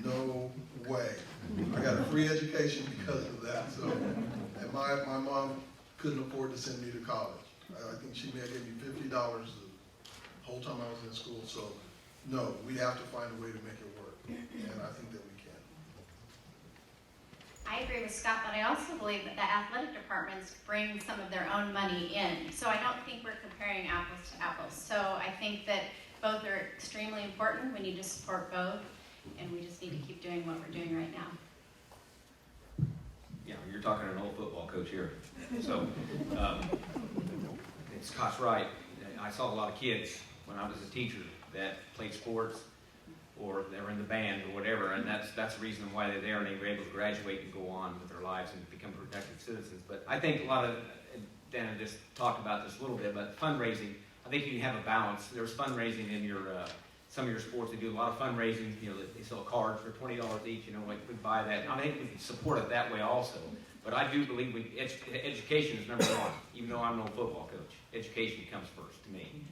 No way. I got a free education because of that, so, and my mom couldn't afford to send me to college. I think she may have given me $50 the whole time I was in school, so no, we have to find a way to make it work, and I think that we can. I agree with Scott, but I also believe that the athletic departments bring some of their own money in. So I don't think we're comparing apples to apples. So I think that both are extremely important. We need to support both, and we just need to keep doing what we're doing right now. Yeah, you're talking to an old football coach here. So, Scott's right. I saw a lot of kids when I was a teacher that played sports or they were in the band or whatever, and that's the reason why they're there and they were able to graduate and go on with their lives and become productive citizens. But I think a lot of, Dan just talked about this a little bit, but fundraising, I think you can have a balance. There's fundraising in your some of your sports. They do a lot of fundraising. You know, they sell cards for $20 each. You know, like we buy that. I think we can support it that way also. But I do believe education is number one. Even though I'm no football coach, education comes first to me.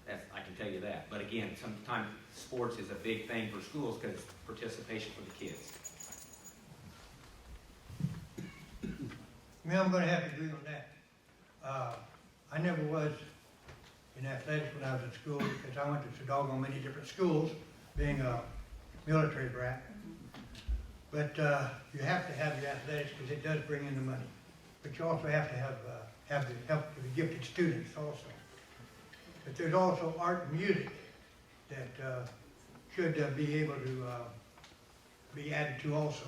I can tell you that. But again, sometimes sports is a big thing for schools because it's participation for the kids. Well, I'm going to have to agree on that. I never was in athletics when I was in school because I went to so doggone many different schools, being a military brat. But you have to have your athletics because it does bring in the money. But you also have to have the help of the gifted students also. But there's also art and music that should be able to be added to also.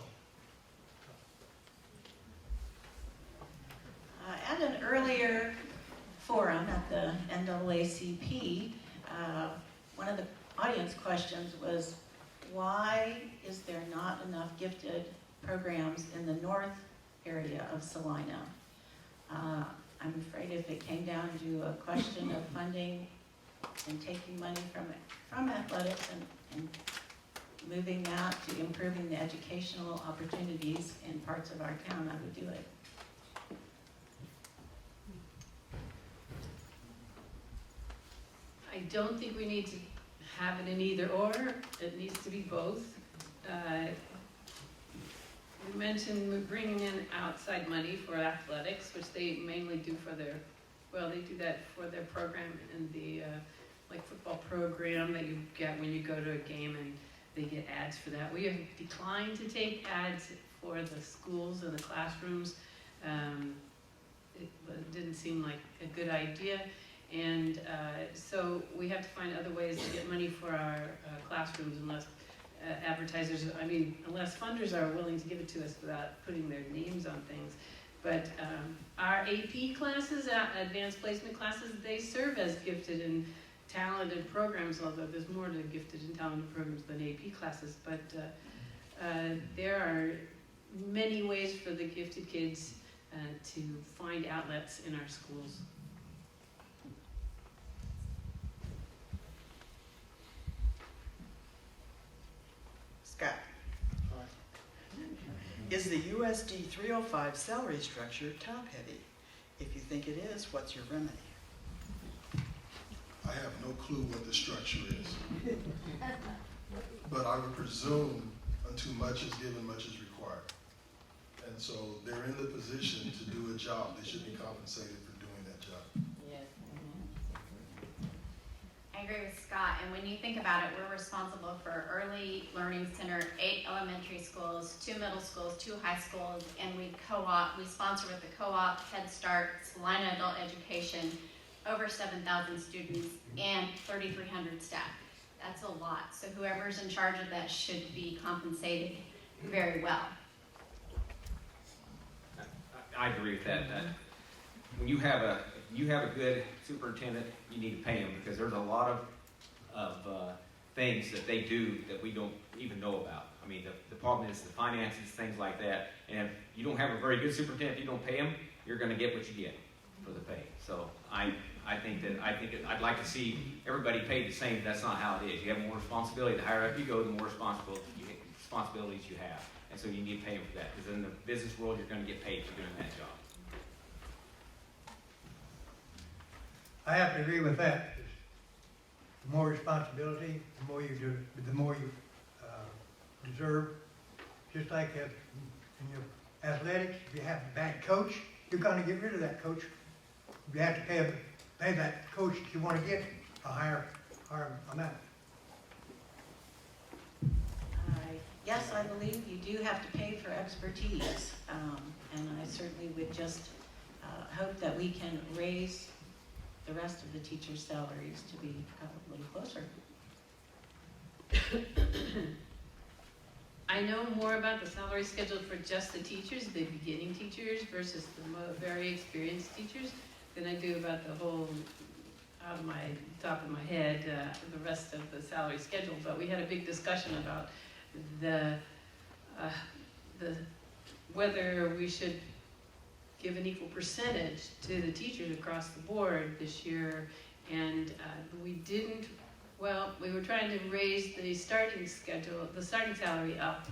At an earlier forum at the NAACP, one of the audience questions was, why is there not enough gifted programs in the north area of Salina? I'm afraid if it came down to a question of funding and taking money from athletics and moving that to improving the educational opportunities in parts of our town, I would do it. I don't think we need to have it in either or. It needs to be both. We mentioned bringing in outside money for athletics, which they mainly do for their well, they do that for their program in the, like football program that you get when you go to a game, and they get ads for that. We have declined to take ads for the schools and the classrooms. It didn't seem like a good idea. And so we have to find other ways to get money for our classrooms unless unless funders are willing to give it to us without putting their names on things. But our AP classes, advanced placement classes, they serve as gifted and talented programs, although there's more to gifted and talented programs than AP classes. But there are many ways for the gifted kids to find outlets in our schools. Scott. Is the USD 305 salary structure top-heavy? If you think it is, what's your remedy? I have no clue what the structure is. But I would presume unto much is given, much is required. And so they're in the position to do a job. They should be compensated for doing that job. I agree with Scott, and when you think about it, we're responsible for Early Learning Center, 8 elementary schools, 2 middle schools, 2 high schools, and we sponsor with the co-op, Head Start, Salina Adult Education, over 7,000 students, and 3,300 staff. That's a lot, so whoever's in charge of that should be compensated very well. I agree with that. When you have a good superintendent, you need to pay him, because there's a lot of things that they do that we don't even know about. I mean, the problem is the finances, things like that. And if you don't have a very good superintendent, if you don't pay him, you're going to get what you get for the pay. So I'd like to see everybody paid the same. That's not how it is. You have more responsibility. The higher up you go, the more responsibilities you have. And so you need to pay them for that, because in the business world, you're going to get paid for doing that job. I have to agree with that. The more responsibility, the more you do, the more you deserve. Just like in your athletics, if you have a bad coach, you're going to get rid of that coach. You have to pay that coach if you want to get a higher amount. Yes, I believe you do have to pay for expertise, and I certainly would just hope that we can raise the rest of the teachers' salaries to be probably closer. I know more about the salary schedule for just the teachers, the beginning teachers versus the very experienced teachers, than I do about the whole, out of my top of my head, the rest of the salary schedule. But we had a big discussion about whether we should give an equal percentage to the teachers across the board this year, and we didn't. Well, we were trying to raise the starting salary up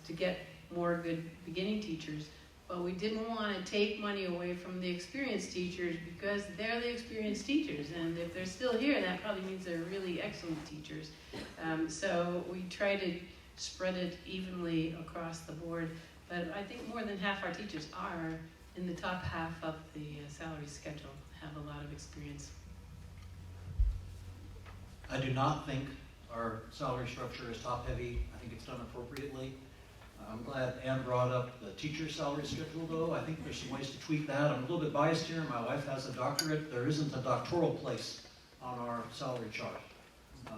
to get more good beginning teachers, but we didn't want to take money away from the experienced teachers, because they're the experienced teachers, and if they're still here, that probably means they're really excellent teachers. So we try to spread it evenly across the board, but I think more than half our teachers are in the top half of the salary schedule, have a lot of experience. I do not think our salary structure is top-heavy. I think it's done appropriately. I'm glad Ann brought up the teacher salary schedule, though. I think there's some ways to tweak that. I'm a little bit biased here. My wife has a doctorate. There isn't a doctoral place on our salary chart.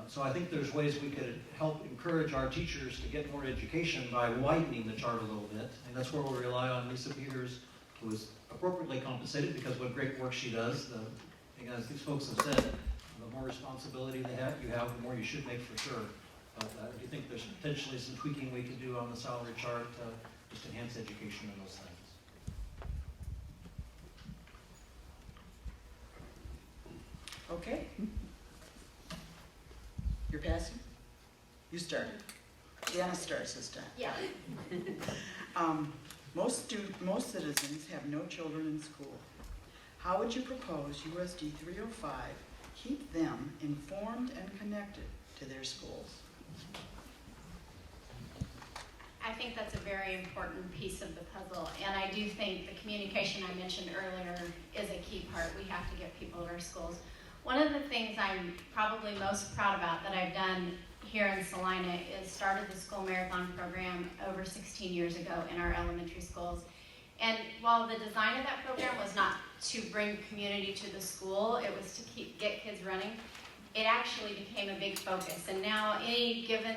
So I think there's ways we could help encourage our teachers to get more education by widening the chart a little bit. And that's where we'll rely on Lisa Peters, who is appropriately compensated because what great work she does. As these folks have said, the more responsibility you have, the more you should make for sure. But I do think there's potentially some tweaking we could do on the salary chart to just enhance education and those things. Okay. You're passing? You started. Deanna starts this time. Yeah. Most citizens have no children in school. How would you propose USD 305 keep them informed and connected to their schools? I think that's a very important piece of the puzzle, and I do think the communication I mentioned earlier is a key part part. We have to get people to our schools. One of the things I'm probably most proud about that I've done here in Salina is started the school marathon program over 16 years ago in our elementary schools. And while the design of that program was not to bring community to the school, it was to get kids running, it actually became a big focus. And now any given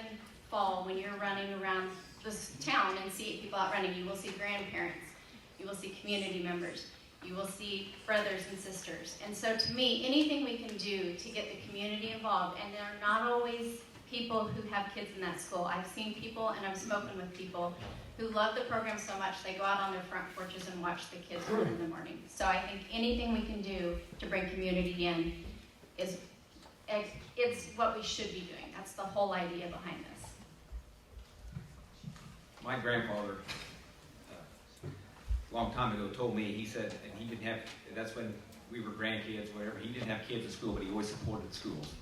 fall, when you're running around this town and see people out running, you will see grandparents, you will see community members, you will see brothers and sisters. And so to me, anything we can do to get the community involved, and they're not always people who have kids in that school. I've seen people and I've spoken with people who love the program so much they go out on their front porches and watch the kids run in the morning. So I think anything we can do to bring community in is it's what we should be doing. That's the whole idea behind this. My grandfather, a long time ago, told me, he said, and he didn't have, that's when we were grandkids, whatever, he didn't have kids in school, but he always supported schools.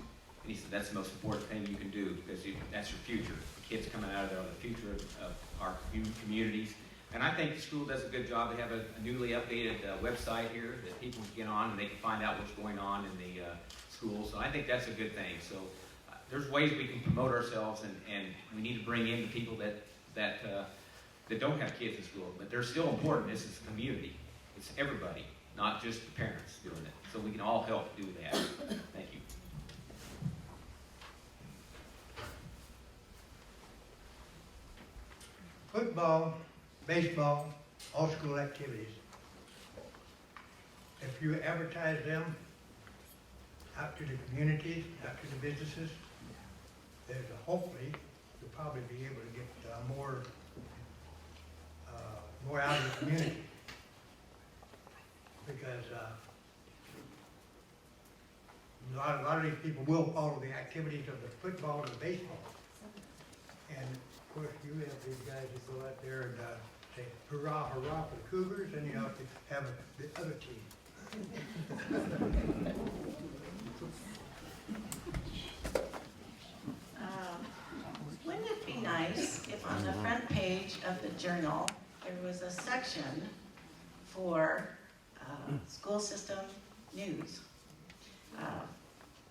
And he said, that's the most important thing you can do, because that's your future. The kids coming out of there are the future of our communities. And I think the school does a good job. They have a newly updated website here that people can get on and they can find out what's going on in the schools. So I think that's a good thing. So there's ways we can promote ourselves, and we need to bring in the people that don't have kids in school, but they're still important. This is a community. It's everybody, not just the parents doing it. So we can all help do that. Thank you. Football, baseball, all school activities. If you advertise them out to the communities, out to the businesses, there's hopefully you'll probably be able to get more out of the community. Because a lot of these people will follow the activities of the football and the baseball. And of course, you have these guys that go out there and say, hurrah, hurrah for the Cougars, and you have to have the other team. Wouldn't it be nice if on the front page of the journal, there was a section for school system news,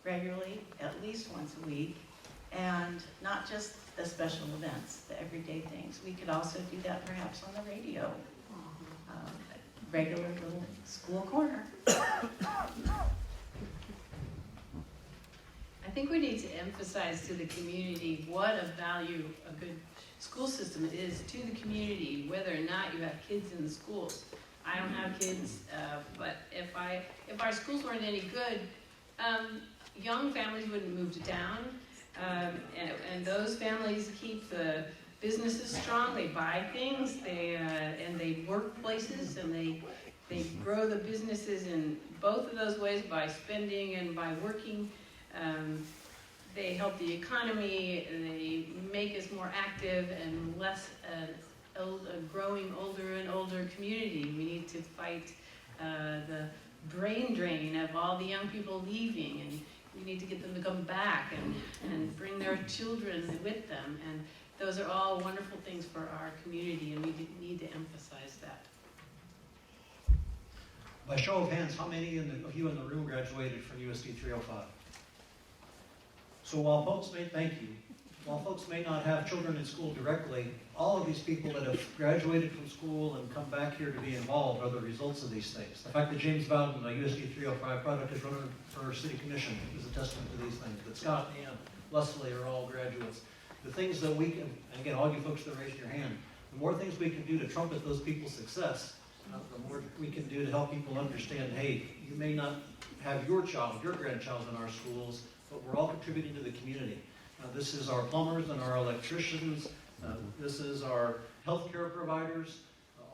regularly, at least once a week, and not just the special events, the everyday things. We could also do that perhaps on the radio, regular little school corner. I think we need to emphasize to the community what a value a good school system is to the community, whether or not you have kids in the schools. I don't have kids, but if our schools weren't any good, young families wouldn't move to town, and those families keep the businesses strong. They buy things, and they work places, and they grow the businesses in both of those ways, by spending and by working. They help the economy, they make us more active and less a growing older and older community. We need to fight the brain drain of all the young people leaving, and we need to get them to come back and bring their children with them. And those are all wonderful things for our community, and we need to emphasize that. By show of hands, how many of you in the room graduated from USD 305? So while folks may not have children in school directly, all of these people that have graduated from school and come back here to be involved are the results of these things. The fact that James Bowden, a USD 305 product, is running for city commission is a testament to these things. That Scott and Leslie are all graduates. The things that we can, and again, all you folks that raised your hand, the more things we can do to trumpet those people's success, the more we can do to help people understand, hey, you may not have your grandchild in our schools, but we're all contributing to the community. This is our plumbers and our electricians. This is our healthcare providers.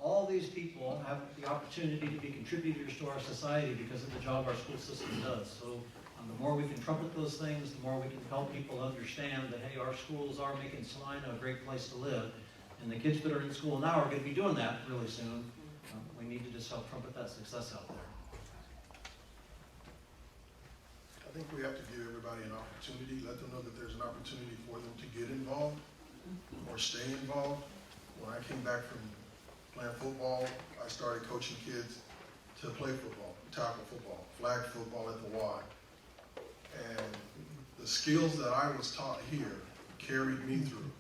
All these people have the opportunity to be contributors to our society because of the job our school system does. So the more we can trumpet those things, the more we can help people understand that, hey, our schools are making Salina a great place to live. And the kids that are in school now are going to be doing that really soon. We need to just help trumpet that success out there. I think we have to give everybody an opportunity, let them know that there's an opportunity for them to get involved or stay involved. When I came back from playing football, I started coaching kids to to play football, tackle football, flag football at the Y. And the skills that I was taught here carried me through.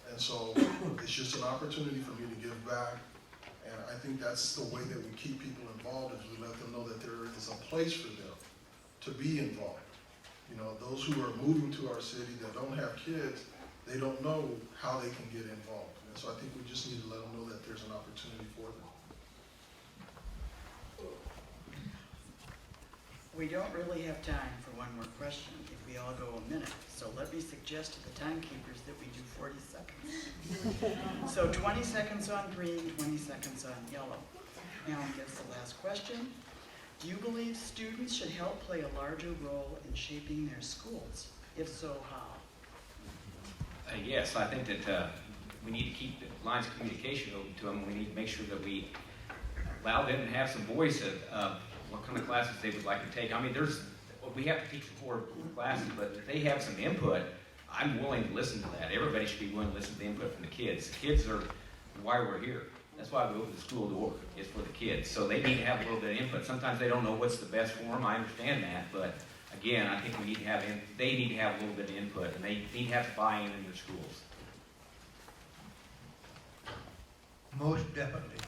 And so it's just an opportunity for me to give back. And I think that's the way that we keep people involved, is we let them know that there is a place for them to be involved. You know, those who are moving to our city that don't have kids, they don't know how they can get involved. And so I think we just need to let them know that there's an opportunity for them. We don't really have time for one more question if we all go a minute. So let me suggest to the timekeepers that we do 40 seconds. So 20 seconds on green, 20 seconds on yellow. Alan gets the last question. Do you believe students should help play a larger role in shaping their schools? If so, how? Yes, I think that we need to keep the lines of communication open to them. We need to make sure that we allow them to have some voice of what kind of classes they would like to take. I mean, we have to teach 4 classes, but if they have some input, I'm willing to listen to that. Everybody should be willing to listen to the input from the kids. The kids are why we're here. That's why we open the school door, is for the kids. So they need to have a little bit of input. Sometimes they don't know what's the best for them. I understand that, but again, I think we need to have they need to have a little bit of input, and they need to have to buy in their schools. Most definitely.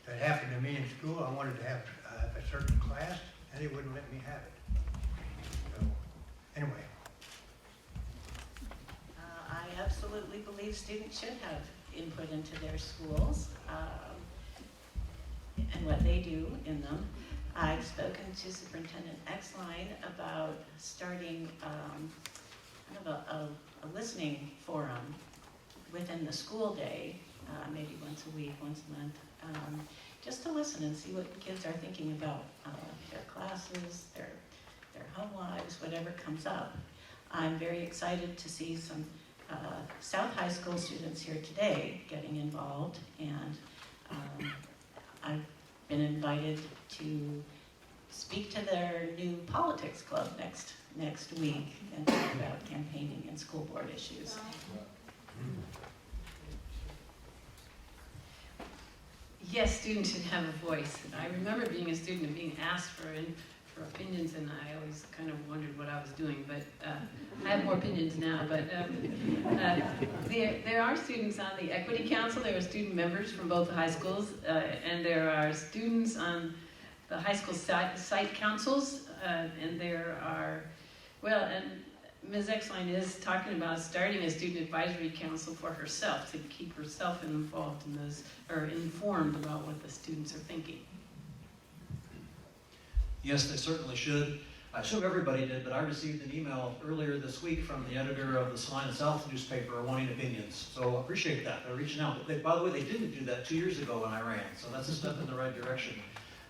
That happened to me in school. I wanted to have a certain class, and they wouldn't let me have it. So, anyway. I absolutely believe students should have input into their schools and what they do in them. I've spoken to Superintendent Exline about starting kind of a listening forum within the school day, maybe once a week, once a month, just to listen and see what the kids are thinking about their classes, their home lives, whatever comes up. I'm very excited to see some South High School students here today getting involved, and I've been invited to speak to their new politics club next week and talk about campaigning and school board issues. Yes, students should have a voice. I remember being a student and being asked for opinions, and I always kind of wondered what I was doing, but I have more opinions now. But there are students on the Equity Council. There are student members from both high schools, and there are students on the high school site councils, and there are, and Ms. Exline is talking about starting a student advisory council for herself to keep herself involved in those, or informed about what the students are thinking. Yes, they certainly should. I assume everybody did, but I received an email earlier this week from the editor of the Salina South newspaper wanting opinions. So I appreciate that. They're reaching out. But by the way, they didn't do that 2 years ago when I ran, so that's a step in the right direction.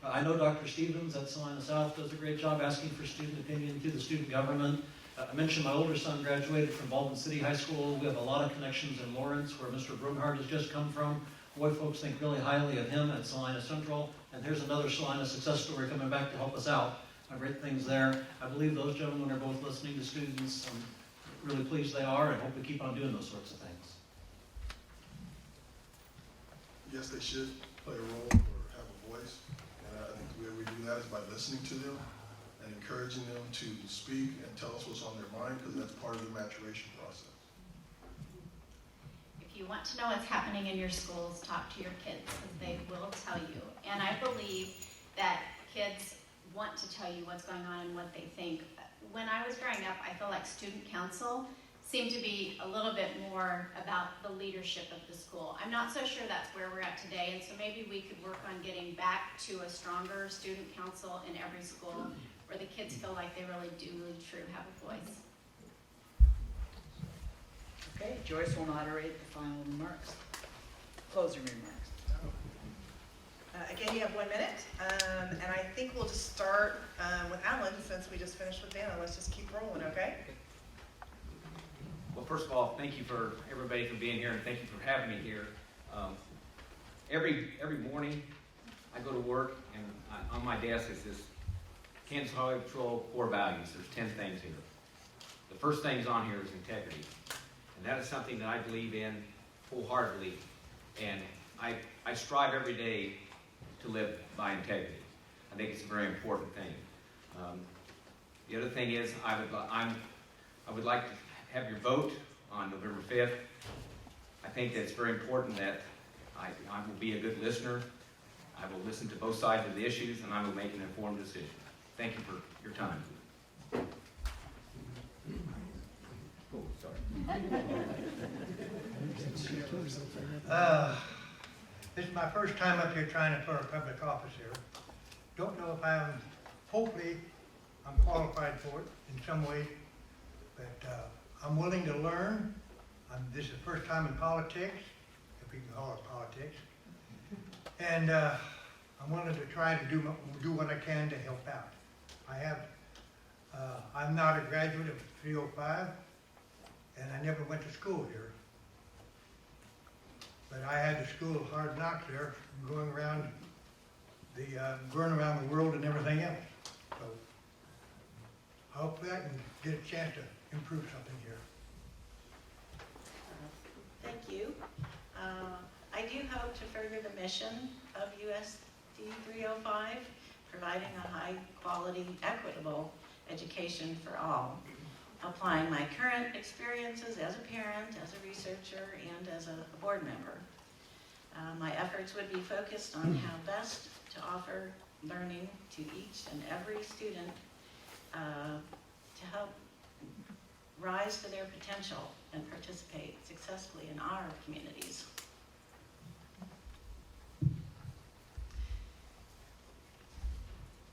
I know Dr. Stevens at Salina South does a great job asking for student opinion through the student government. I mentioned my older son graduated from Baldwin City High School. We have a lot of connections in Lawrence, where Mr. Brunhardt has just come from. Boy, folks think really highly of him at Salina Central. And here's another Salina success story coming back to help us out. Great things there. I believe those gentlemen are both listening to students. I'm really pleased they are, and hope we keep on doing those sorts of things. Yes, they should play a role or have a voice. And I think the way we do that is by listening to them and encouraging them to speak and tell us what's on their mind, because that's part of the maturation process. If you want to know what's happening in your schools, talk to your kids, because they will tell you. And I believe that kids want to tell you what's going on and what they think. When I was growing up, I feel like student council seemed to be a little bit more about the leadership of the school. I'm not so sure that's where we're at today, and so maybe we could work on getting back to a stronger student council in every school where the kids feel like they really do, true have a voice. Okay, Joyce will moderate the final remarks, closing remarks. Again, you have 1 minute, and I think we'll just start with Alan, since we just finished with Dana. Let's just keep rolling, okay? Well, first of all, thank you for everybody for being here, and thank you for having me here. Every morning, I go to work, and on my desk is this Kansas Highway Patrol core values. There's 10 things here. The first thing's on here is integrity, and that is something that I believe in wholeheartedly, and I I strive every day to live by integrity. I think it's a very important thing. The other thing is, I would like to have your vote on November 5th. I think that it's very important that I will be a good listener. I will listen to both sides of the issues, and I will make an informed decision. Thank you for your time. Oh, sorry. This is my first time up here trying for a public office here. Don't know if hopefully I'm qualified for it in some way, but I'm willing to learn. This is the first time in politics, if we can call it politics. And I'm willing to try to do what I can to help out. I'm not a graduate of 305, and I never went to school here. But I had the school of hard knocks there, going around the world and everything else. So hopefully I can get a chance to improve something here. Thank you. I do hope to further the mission of USD 305, providing a high-quality, equitable education for all, applying my current experiences as a parent, as a researcher, and as a board member. My efforts would be focused on how best to offer learning to each and every student to help rise to their potential and participate successfully in our communities.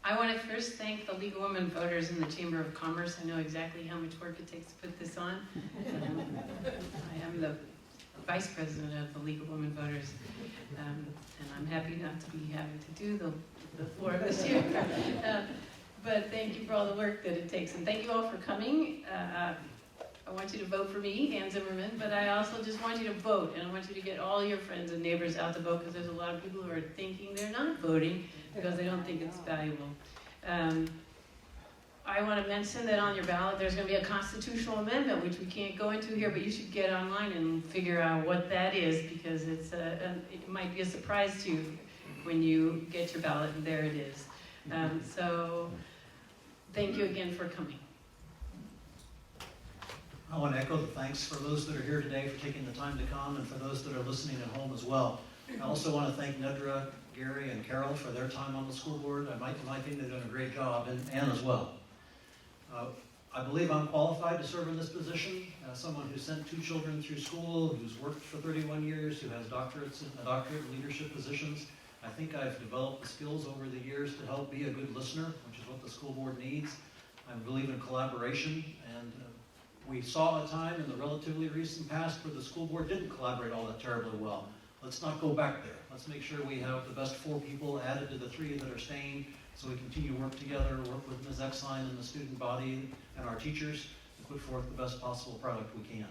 I want to first thank the League of Women Voters and the Chamber of Commerce. I know exactly how much work it takes to put this on. I am the Vice President of the League of Women Voters, and I'm happy not to be having to do the floor this year. But thank you for all the work that it takes, and thank you all for coming. I want you to vote for me, Ann Zimmerman, but I also just want you to vote, and I want you to get all your friends and neighbors out to vote, because there's a lot of people who are thinking they're not voting because they don't think it's valuable. I want to mention that on your ballot there's going to be a constitutional amendment, which we can't go into here, but you should get online and figure out what that is, because it might be a surprise to you when you get your ballot, and there it is. So thank you again for coming. I want to echo the thanks for those that are here today for taking the time to come, and for those that are listening at home as well. I also want to thank Nedra, Gary, and Carol for their time on the school board. In my opinion, they've done a great job, and Ann as well. I believe I'm qualified to serve in this position as someone who sent 2 children through school, who's worked for 31 years, who has a doctorate in leadership positions. I think I've developed the skills over the years to help be a good listener, which is what the school board needs. I believe in collaboration, and we saw a time in the relatively recent past where the school board didn't collaborate all that terribly well. Let's not go back there. Let's make sure we have the best 4 people added to the 3 that are staying, so we continue to work together, work with Ms. Exline and the student body and our teachers to put forth the best possible product we can.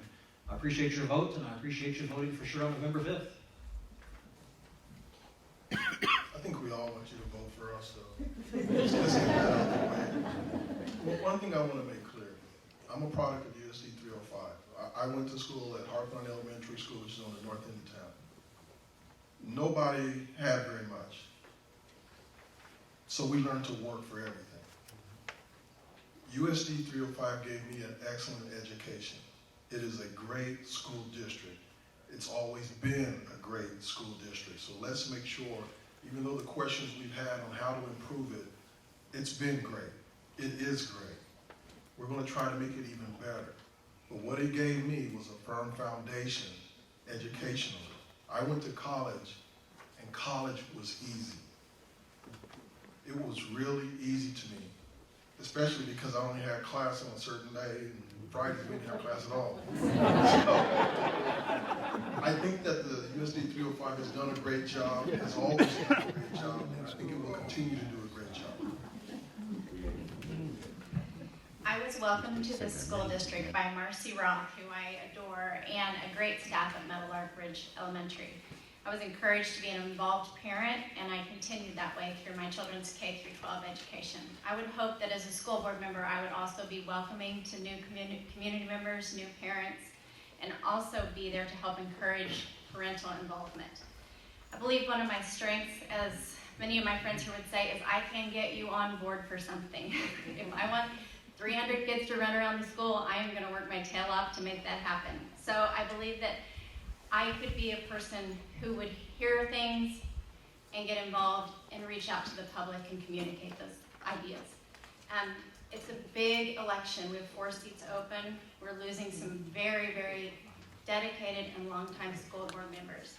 I appreciate your vote, and I appreciate you voting for sure on November 5th. I think we all want you to vote for us, so let's get that out of the way. Well, one thing I want to make clear, I'm a product of USD 305. I went to school at Hawthorne Elementary School, which is on the north end of town. Nobody had very much. So we learned to work for everything. USD 305 gave me an excellent education. It is a great school district. It's always been a great school district. So let's make sure, even though the questions we've had on how to improve it, it's been great. It is great. We're going to try to make it even better. But what it gave me was a firm foundation educationally. I went to college, and college was easy. It was really easy to me, especially because I only had class on a certain day, and Fridays we didn't have class at all. So, I think that the USD 305 has done a great job, has always done a great job, and I think it will continue to do a great job. I was welcomed to the school district by Marcy Roth, who I adore, and a great staff at Metal Arc Ridge Elementary. I was encouraged to be an involved parent, and I continued that way through my children's K-12 education. I would hope that as a school board member, I would also be welcoming to new community members, new parents, and also be there to help encourage parental involvement. I believe one of my strengths, as many of my friends here would say, is I can get you on board for something. If I want 300 kids to run around the school, I am going to work my tail off to make that happen. So I believe that I could be a person who would hear things and get involved and reach out to the public and communicate those ideas. It's a big election. We have 4 seats open. We're losing some very, very dedicated and longtime school board members.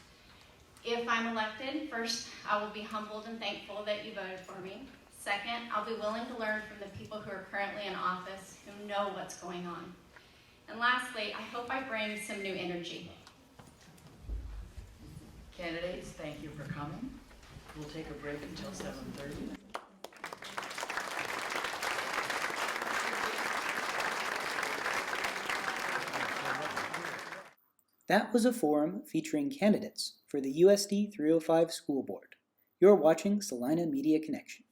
If I'm elected, first, I will be humbled and thankful that you voted for me. Second, I'll be willing to learn from the people who are currently in office who know what's going on. And lastly, I hope I bring some new energy. Candidates, thank you for coming. We'll take a break until 7:30. That was a forum featuring candidates for the USD 305 School Board. You're watching Salina Media Connection.